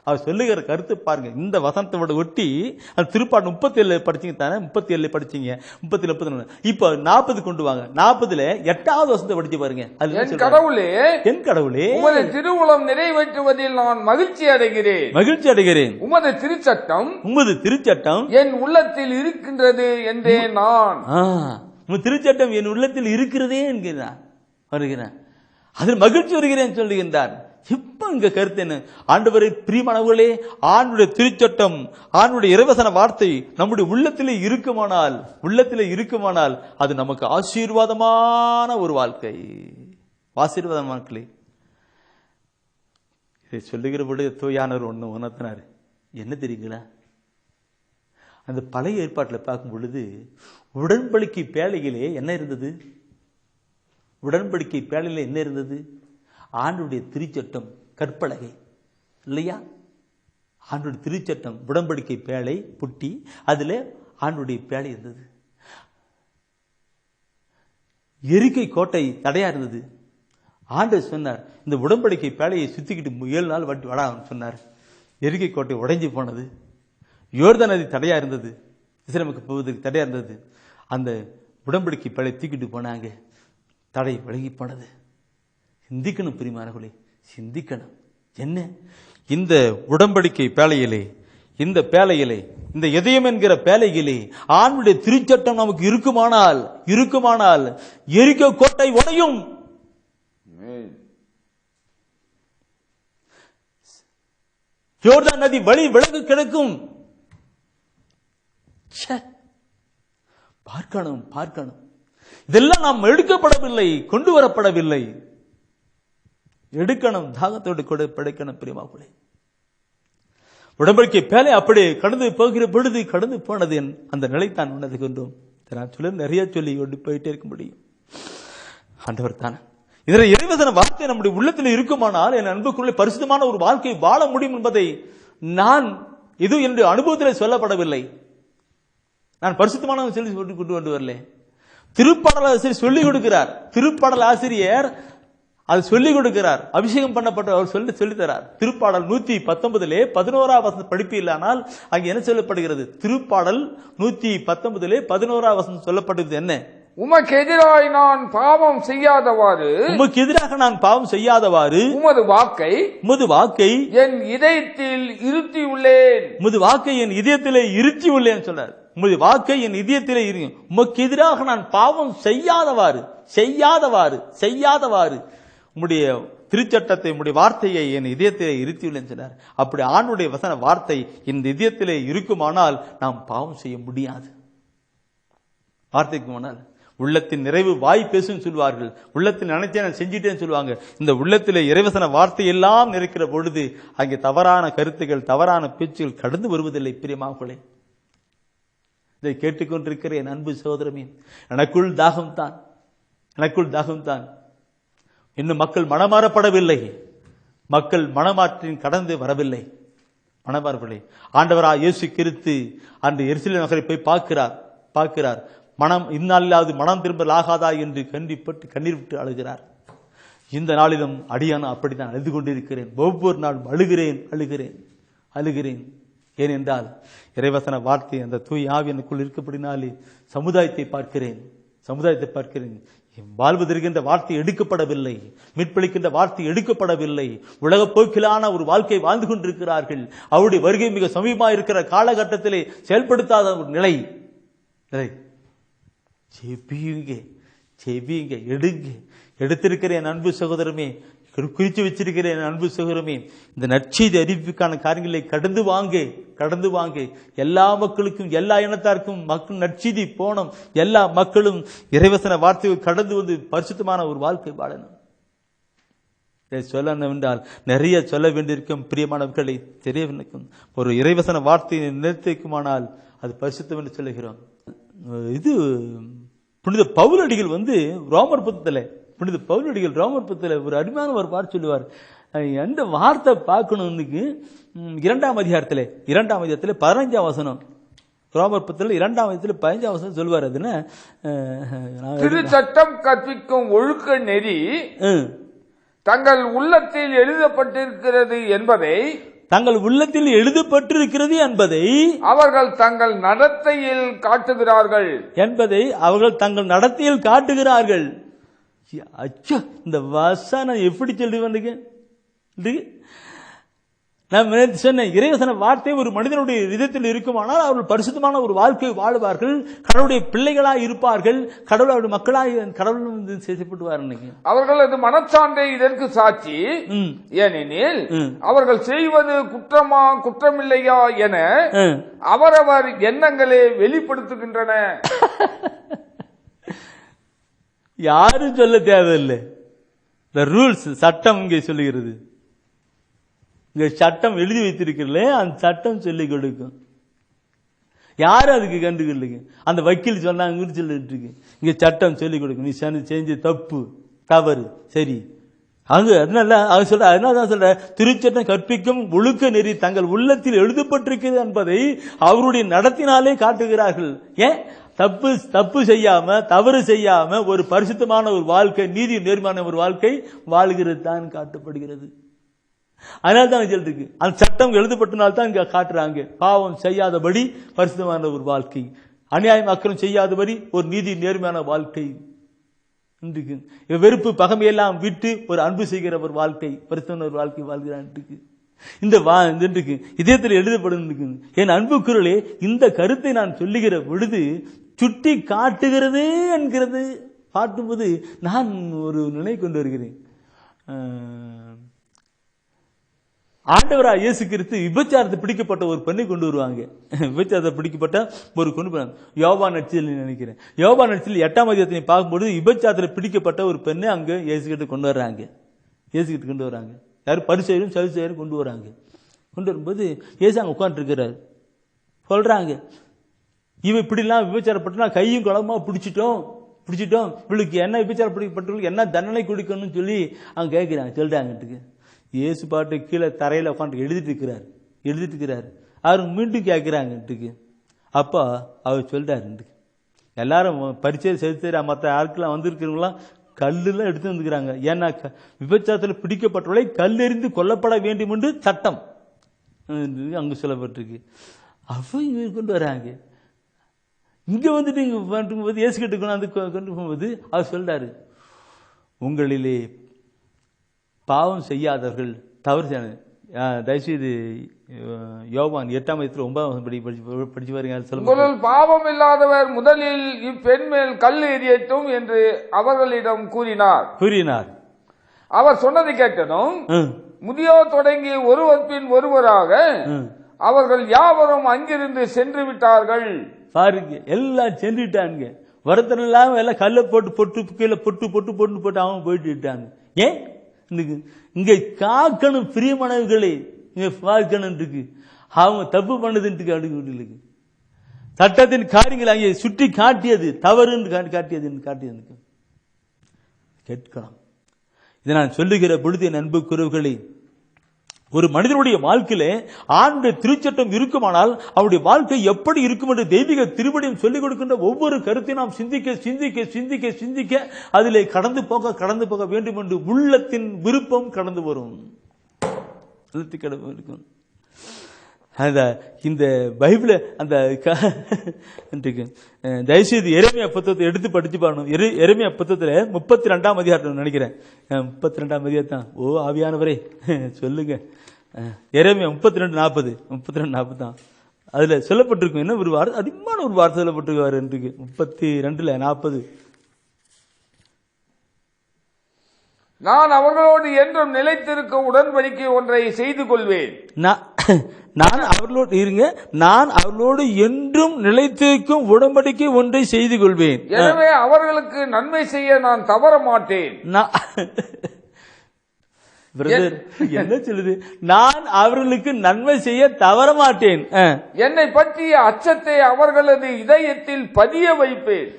அவர் சொல்லுகிற கருத்து பாருங்க. இந்த வசனத்தோட ஒட்டி அந்த திருப்பாடு 37 படிச்சீங்க தானே? 37 படிச்சீங்க, 37 இப்ப 40 கொண்டு வாங்க. 40 8வது வசனத்தை படிச்சு பாருங்க. என் கடவுளே உமது திருவுளம் நிறைவேற்றுவதில் நான் மகிழ்ச்சி அடைகிறேன். உமது திருச்சட்டம் என் உள்ளத்தில் இருக்கின்றது என்றேன் நான். உமது திருச்சட்டம் என் உள்ளத்தில் இருக்கிறதே என்கிறார், வருகிறேன், அதில் மகிழ்ச்சி வருகிறேன் சொல்லுகின்றார். இப்ப இங்க கருத்து என்ன? ஆண்டவரே பிரியமானவர்களே, ஆண்டுடைய திருச்சட்டம் ஆண்டுடைய இறைவசன வார்த்தை நம்முடைய உள்ளத்திலே இருக்குமானால் அது நமக்கு ஆசீர்வாதமான ஒரு வாழ்க்கை. ஆசீர்வாதமானே இதை சொல்லுகிற பொழுது தூயானவர் ஒண்ணு உணர்த்தினார். என்ன தெரியுங்களா? அந்த பழைய ஏற்பாட்டில் பார்க்கும் பொழுது உடன்படிக்கை பேழையிலே என்ன இருந்தது? ஆண்டுடைய திருச்சட்டம் கற்பலகை இல்லையா? ஆண்டுடைய திருச்சட்டம் உடன்படிக்கை பேழை புட்டி, அதுல ஆண்டுடைய பேழை இருந்தது. எரிக்கை கோட்டை தடையா இருந்தது. ஆண்டவர் சொன்னார், இந்த உடன்படிக்கை பேழையை சுத்திக்கிட்டு 7 நாள் வட்டி வடா சொன்னார். எரிக்கை கோட்டை உடைஞ்சு போனது. யோர்தான் நதி தடையா இருந்தது, இஸ்ரேலுக்கு போவதற்கு தடையா இருந்தது. அந்த உடன்படிக்கை பேழை தூக்கிட்டு போனாங்க, தடை விலகி போனது. சிந்திக்கணும் பிரியமானவர்களே, சிந்திக்கணும். என்ன? இந்த உடன்படிக்கை பேழையிலே, இந்த இதயம் என்கிற பேழையிலே ஆண்டுடைய திருச்சட்டம் நமக்கு இருக்குமானால் எரிக்கோ கோட்டை உடையும். யோர்தான் நதி வழி விலகு கிடக்கும். பார்க்கணும். இதெல்லாம் நாம் எடுக்கப்படவில்லை, கொண்டு வரப்படவில்லை. எடுக்கணும், தாகத்தோடு கூட படைக்கணும் பிரியமாவுளே. உடன்படிக்கை பேலை அப்படியே கடந்து போகிற பொழுது கடந்து போனது அந்த நிலைத்தான் உணர்ந்துகின்றோம். நான் சொல்ல நிறைய சொல்லி கொண்டு போயிட்டே இருக்க முடியும். ஆண்டவர் தானே இதனை இறைவசன வார்த்தை நம்முடைய உள்ளத்தில் இருக்குமானால் என் அன்புக்குள்ளே பரிசுத்தமான ஒரு வாழ்க்கை வாழ முடியும் என்பதை நான் இது என்னுடைய அனுபவத்தில் சொல்லப்படவில்லை. நான் பரிசுத்தமான சொல்லி கொண்டு வரல. திருப்பாடல் ஆசிரியர் சொல்லிக் கொடுக்கிறார். திருப்பாடல் ஆசிரியர் அது சொல்லிக் கொடுக்கிறார். அபிஷேகம் பண்ணப்பட்ட அவர் சொல்லி தரார். திருப்பாடல் 119 11வது வசனம் படிப்பு இல்லானால் அங்கே என்ன சொல்லப்படுகிறது? திருப்பாடல் 119 11வது வசனம் சொல்லப்பட்டது என்ன? உமக்கு எதிராக நான் பாவம் செய்யாதவாறு உமது வாக்கை என் இதயத்தில் இருத்தி உள்ளேன் சொன்னார். உமது வாக்கை என் இதயத்திலே இருக்கு. உமக்கு எதிராக நான் பாவம் செய்யாதவாறு உம்முடைய திருச்சட்டத்தை உம்முடைய வார்த்தையை என் இதயத்திலே இருத்தியுள்ளேன் சொன்னார். அப்படி ஆண்டுடைய வசன வார்த்தை இந்த இதயத்திலே இருக்குமானால் நாம் பாவம் செய்ய முடியாது. வார்த்தைக்கு முன்னால் உள்ளத்தின் நிறைவு வாய் பேசுன்னு சொல்லுவார்கள். உள்ளத்தில் நினைச்சே நான் செஞ்சுட்டேன்னு சொல்லுவாங்க. இந்த உள்ளத்திலே இறைவசன வார்த்தை எல்லாம் நிறைக்கிற பொழுது அங்கே தவறான கருத்துகள், தவறான பேச்சுகள் கடந்து வருவதில்லை. பிரியமானவர்களே, இதை கேட்டுக்கொண்டிருக்கிற என் அன்பு சகோதரமே, எனக்குள் தாகம்தான், எனக்குள் தாகம்தான். இன்னும் மக்கள் மனமாறப்படவில்லை, மக்கள் மனமாற்றின் கடந்து வரவில்லை, மனமாறவில்லை. ஆண்டவராக இயேசு கிறிஸ்து அன்று எருசலேம் நகரை போய் பார்க்கிறார். மனம் இந்நாளிலாவது மனம் திரும்பல் ஆகாதா என்று கண்ணீர் விட்டு அழுகிறார். இந்த நாளிலும் அடியான அப்படித்தான் அழுது கொண்டிருக்கிறேன். ஒவ்வொரு நாளும் அழுகிறேன். ஏனென்றால் இறைவசன வார்த்தை அந்த தூய் ஆவி எனக்குள் இருக்கப்படினாலே சமுதாயத்தை பார்க்கிறேன். வாழ்வதற்கின்ற வார்த்தை எடுக்கப்படவில்லை, மீட்பளிக்கின்ற வார்த்தை எடுக்கப்படவில்லை. உலக போக்கிலான ஒரு வாழ்க்கை வாழ்ந்து கொண்டிருக்கிறார்கள். அவருடைய வருகை மிக சமீபமாக இருக்கிற காலகட்டத்திலே செயல்படுத்தாத ஒரு நிலை. செவியுங்க, எடுத்திருக்கிறேன் அன்பு சகோதரமே, குறிச்சு வச்சிருக்கிறேன் அன்பு சகோதரமே. இந்த நற்செய்தி அறிவிப்புக்கான காரியங்களை கடந்து வாங்க. எல்லா மக்களுக்கும், எல்லா இனத்தாருக்கும் மக்கள் நற்செய்தி போனோம். எல்லா மக்களும் இறைவசன வார்த்தையை கடந்து வந்து பரிசுத்தமான ஒரு வாழ்க்கை வாழணும். இதை சொல்லணும் என்றால் நிறைய சொல்ல வேண்டியிருக்கும். பிரியமானவர்களை தெரியவில்லைக்கும் ஒரு இறைவசன வார்த்தையை நிறுத்திக்குமானால் அது பரிசுத்தம் என்று சொல்லுகிறோம். இது புனித பவுலடிகள் ரோமர் புத்தகத்தில் ஒரு அருமையான ஒரு வார்த்தை சொல்லுவார். எந்த வார்த்தை பார்க்கணும்னுக்கு 2ஆம் அதிகாரத்தில் 15ஆம் வசனம், ரோமர் புத்தகத்தில் 2ஆம் அதிகாரத்தில் 15ஆம் வசனம் சொல்லுவார். அதுல திருச்சட்டம் கற்பிக்கும் ஒழுக்க நெறி தங்கள் உள்ளத்தில் எழுதப்பட்டிருக்கிறது என்பதை அவர்கள் தங்கள் நடத்தையில் காட்டுகிறார்கள். அச்சோ, இந்த வசனம் எப்படி சொல்லுவாங்க? நான் சொன்ன இறைவசன வார்த்தை ஒரு மனிதனுடைய இதயத்தில் இருக்குமானால் அவர்கள் பரிசுத்தமான ஒரு வாழ்க்கை வாழ்வார்கள், கடவுளுடைய பிள்ளைகளாய் இருப்பார்கள், கடவுளுடைய மக்களாய் கடவுள் செய்யப்படுவார்கள். அவர்களது மனச்சான்றே இதற்கு சாட்சி. ஏனெனில் அவர்கள் செய்வது குற்றமா குற்றமில்லையா என அவரவர் எண்ணங்களே வெளிப்படுத்துகின்றன. யாரும் சொல்ல தேவையில்லை. ரூல்ஸ், சட்டம் இங்கே சொல்லுகிறது. இங்க சட்டம் எழுதி வைத்திருக்கிறே, அந்த சட்டம் சொல்லிக் கொடுக்கும். யாரும் அதுக்கு கண்டுக்கொள்ளுங்க. அந்த வக்கீல் சொன்னாங்கன்னு சொல்லிட்டு இருக்கு. இங்க சட்டம் சொல்லிக் கொடுக்கும். நீ செஞ்ச தப்பு, தவறு, சரி. அதனால அதனாலதான் சொல்ற, திருச்சட்டம் கற்பிக்கும் ஒழுக்க நெறி தங்கள் உள்ளத்தில் எழுதப்பட்டிருக்கிறது என்பதை அவருடைய நடத்தினாலே காட்டுகிறார்கள். ஏன் தப்பு செய்யாம, தவறு செய்யாம ஒரு பரிசுத்தமான ஒரு வாழ்க்கை, நீதி நேர்மையான ஒரு வாழ்க்கை வாழ்கிறது தான் காட்டப்படுகிறது. அதனால தான் சொல்லிருக்கு, அந்த சட்டம் எழுதப்பட்டனால்தான் இங்க காட்டுறாங்க. பாவம் செய்யாதபடி பரிசுத்தமான ஒரு வாழ்க்கை, அநியாயம் அக்கிரம் செய்யாதபடி ஒரு நீதி நேர்மையான வாழ்க்கை, வெறுப்பு பகமையெல்லாம் விட்டு ஒரு அன்பு செய்கிற ஒரு வாழ்க்கை, பரிசுத்தமான ஒரு வாழ்க்கை வாழ்கிறான். இந்த இதயத்தில் எழுதப்படும் என் அன்பு குரலே, இந்த கருத்தை நான் சொல்லுகிற பொழுது சுட்டி காட்டுகிறது என்கிறது பார்க்கும்போது நான் ஒரு நிலை கொண்டு வருகிறேன். ஆண்டவராக இயேசு கிறிஸ்து விபச்சாரத்தை பிடிக்கப்பட்ட ஒரு பெண்ணை கொண்டு வருவாங்க. விபச்சாரத்தை பிடிக்கப்பட்ட ஒரு கொண்டு போறாங்க. யோவான் நற்செய்தியில் நினைக்கிறேன், யோவான் நற்செய்தியில் 8ஆம் அதிகாரத்தை பார்க்கும்போது விபச்சாரத்தில் பிடிக்கப்பட்ட ஒரு பெண்ணை அங்க இயேசு கிட்ட கொண்டு வர்றாங்க. யாரும் பரிசேயரும் சதுசேயரும் கொண்டு வராங்க. கொண்டு வரும்போது இயேசு அங்க உட்கார்ந்து இருக்கிறாரு. சொல்றாங்க, இவ இப்படிலாம் விபச்சாரப்பட்டு கையும் குளமா பிடிச்சிட்டோம், இவளுக்கு என்ன விபச்சாரம் பிடிக்கப்பட்டவங்களுக்கு என்ன தண்டனை கொடுக்கணும்னு சொல்லி அவங்க கேட்கிறாங்க. சொல்றாங்க, இயேசு பாட்டு கீழே தரையில உட்காந்து எழுதிட்டு இருக்கிறாரு. அவருக்கு மீண்டும் கேட்கிறாங்க. அப்பா அவர் சொல்றாரு, எல்லாரும் பரிச்சை செலுத்த மற்ற ஆட்கள்லாம் வந்திருக்கிறவங்களாம் கல்லுலாம் எடுத்து வந்துக்கிறாங்க. ஏன்னா விபச்சாரத்தில் பிடிக்கப்பட்டவர்களை கல்லெறிந்து கொல்லப்பட வேண்டும் என்று சட்டம் அங்கு சொல்லப்பட்டிருக்கு. அவங்க கொண்டு வராங்க. இங்க வந்துட்டு இங்க இயேசு கிட்ட கொண்டு போகும்போது அவர் சொல்றாரு, உங்களிலே பாவம் செய்யாதவர்கள் தவறு செய்ய, தயவுசெய்து யோவான் 8ஆம் அதிகாரத்தில் 9ஆம் படிச்சு பாருங்க. பாவம் இல்லாதவர் முதலில் இப்பெண் மேல் கல் எறியட்டும் என்று அவர்களிடம் கூறினார். அவர் சொன்னதை கேட்டதும் ம், முதியோர் தொடங்கி ஒருவர் பின் ஒருவராக ம். அவர்கள் யாவரும் அங்கிருந்து சென்று விட்டார்கள். பாருங்க, எல்லாம் சென்றுட்டானுங்க. வருத்தம் இல்லாம எல்லாம் கல்ல போட்டு பொட்டு கீழே பொட்டு பொட்டு பொட்டு போட்டு அவங்க போயிட்டு விட்டாங்க. ஏன் இங்க காக்கணும் பிரியமானவர்களே, இங்க பார்க்கணும் இருக்கு. அவங்க தப்பு பண்ணதுன்ட்டு அடுக்கு சட்டத்தின் காரியங்களை அங்கே சுட்டி காட்டியது தவறுன்னு காட்டியது கேட்கலாம். இதை நான் சொல்லுகிற பொழுது என் அன்புக்குறவுகளே, ஒரு மனிதனுடைய வாழ்க்கையில ஆண்ட திருச்சட்டம் இருக்குமானால் அவருடைய வாழ்க்கை எப்படி இருக்கும் என்று தெய்வீக திருவடியும் சொல்லிக் கொடுக்கின்ற ஒவ்வொரு கருத்தையும் நாம் சிந்திக்க சிந்திக்க சிந்திக்க சிந்திக்க அதிலே கடந்து போக வேண்டும் என்று உள்ளத்தின் விருப்பம் கடந்து வரும். இருக்கும் அந்த இந்த பைபிள அந்த தயவுசெய்து எரேமியா புத்தகத்தை எடுத்து படிச்சு பாருங்க. எரேமியா புத்தகத்துல 32ஆம் அதிகாரம் நினைக்கிறேன், 32ஆம் அதிகாரம் தான். ஓ ஆவியானவரே சொல்லுங்க. எரேமியா 32:40 தான். அதுல சொல்லப்பட்டிருக்கும் என்ன ஒரு வார்த்தை, அதிகமான ஒரு வார்த்தை சொல்லப்பட்டிருக்காரு. 32:40 நான் அவர்களோடு என்றும் நிலைத்திருக்க உடன்படிக்கை ஒன்றை செய்து கொள்வேன். நான் அவர்களோடு இருங்க, நான் அவர்களோடு என்றும் நிலைத்திருக்கும் உடன்படிக்கை ஒன்றை செய்து கொள்வேன். எனவே அவர்களுக்கு நன்மை செய்ய நான் தவற மாட்டேன். என்ன சொல்லுது? நான் அவர்களுக்கு நன்மை செய்ய தவற மாட்டேன். என்னை பற்றிய அச்சத்தை அவர்களது இதயத்தில் பதிய வைப்பேன்.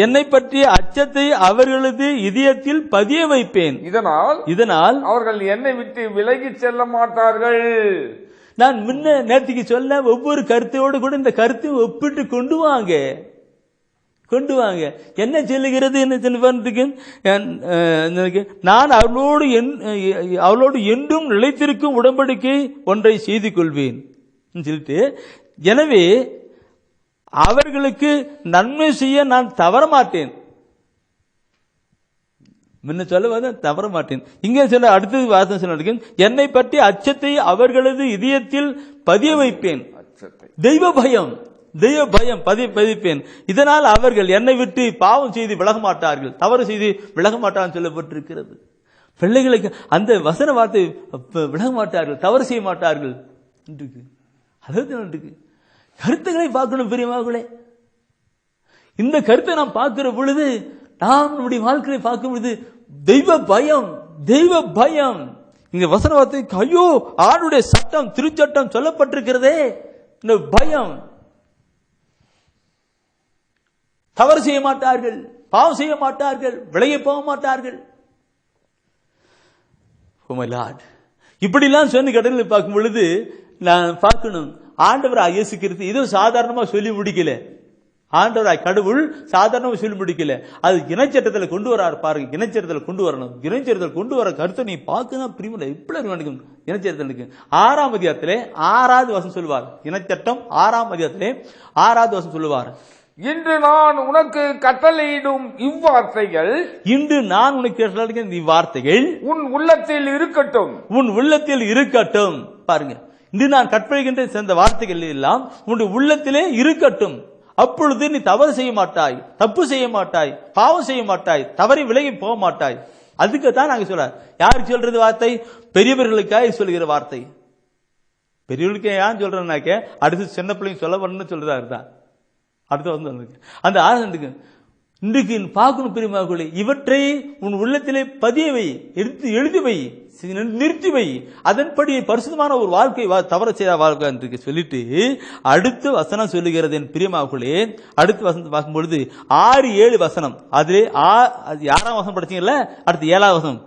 என்னை பற்றிய அச்சத்தை அவர்களது இதயத்தில் பதிய வைப்பேன். இதனால் அவர்கள் என்னை விட்டு விலகி செல்ல மாட்டார்கள். நான் முன்ன நேற்றுக்கு சொல்ல ஒவ்வொரு கருத்தையோடு கூட இந்த கருத்தை ஒப்பிட்டு கொண்டு வாங்க. என்ன சொல்லுகிறது? நான் அவளோடு என்றும் நிலைத்திருக்கும் உடன்படிக்கை ஒன்றை செய்து கொள்வேன் சொல்லிட்டு, எனவே அவர்களுக்கு நன்மை செய்ய நான் தவற மாட்டேன். முன்ன சொல்ல தவற மாட்டேன். இங்கே சொல்ல அடுத்தது வார்த்தை சொல்ல, என்னை பற்றி அச்சத்தை அவர்களது இதயத்தில் பதிய வைப்பேன். தெய்வ பயம் பதிப்பேன். இதனால் அவர்கள் என்னை விட்டு பாவம் செய்து விலக மாட்டார்கள், தவறு செய்து விலக மாட்டார்கள் சொல்லப்பட்டிருக்கிறது. பிள்ளைகளுக்கு அந்த வசன வார்த்தை விலக மாட்டார்கள், தவறு செய்ய மாட்டார்கள். அதாவது கருத்துக்களை பார்க்கணும் பெரியமார்களே. இந்த கருத்தை நாம் பார்க்கிற பொழுது, நாம் நம்முடைய வாழ்க்கையை பார்க்கும் பொழுது தெய்வ பயம் இங்க வசன வார்த்தை, ஐயோ ஆளுடைய சட்டம் திருச்சட்டம் சொல்லப்பட்டிருக்கிறதே, இந்த பயம். தவறு செய்ய மாட்டார்கள், பாவம் செய்ய மாட்டார்கள், விலகி போக மாட்டார்கள். இப்படிலாம் சொல்லி கடலில் பார்க்கும் பொழுது நான் பார்க்கணும், ஆண்டவராய் இயேசு கிறிஸ்து இதோ சாதாரணமா சொல்லி முடிக்கல. ஆண்டவராய் கடவுள் சாதாரணமா சொல்லி முடிக்கல, அது இணைச்சட்டத்தில் கொண்டு வராரு பாருங்க. இணைச்சட்டத்தில் கொண்டு வரணும். இணைச்சட்டத்தில் கொண்டு வர கருத்தை நீ பார்க்கணும் பிரிமில எப்படி நினைக்கும். இணைச்சட்டத்திற்கு 6ஆம் அதிகாரத்திலே 6வது வசனம் சொல்லுவார். இணைச்சட்டம் 6ஆம் அதிகாரத்திலே 6வது வசனம் சொல்லுவார், இன்று நான் உனக்கு கட்டளையிடும் இவ்வார்த்தைகள், இன்று நான் உனக்கு கட்டளையிடும் இவ்வார்த்தைகள் உன் உள்ளத்தில் இருக்கட்டும், உன் உள்ளத்தில் இருக்கட்டும். பாருங்க, இன்று நான் கட்டளையிடுகின்ற இந்த வார்த்தைகள் எல்லாம் உன்னுடைய உள்ளத்திலே இருக்கட்டும். அப்பொழுது நீ தவறு செய்ய மாட்டாய், தப்பு செய்ய மாட்டாய், பாவம் செய்ய மாட்டாய், தவறி விலகி போக மாட்டாய். அதுக்கு தான் நாங்க சொல்ற. யாருக்கு சொல்றது வார்த்தை? பெரியவர்களுக்காக சொல்லுகிற வார்த்தை. பெரியவர்களுக்கு ஏன் சொல்றேன்னாக்க, அடுத்து சின்ன பிள்ளைங்க சொல்ல வரணும்னு சொல்றதா இருந்தா அடுத்த வந்து அந்த ஆனந்துக்கு இன்றைக்கு பார்க்கணும் பெரியமார்களே. இவற்றை உன் உள்ளத்திலே பதிய வை, எடுத்து எழுதி வை, நிறுத்தி வை. அதன்படி பரிசுத்தமான ஒரு வாழ்க்கை தவற செய்த வாழ்க்கை சொல்லிட்டு அடுத்த வசனம் சொல்லுகிறது என் பிரியமார்களே. அடுத்த வசனத்தை பார்க்கும் பொழுது 6-7 வசனம், அதிலே 6ஆம் வசனம் படிச்சீங்கல்ல, அடுத்து 7ஆம் வசனம்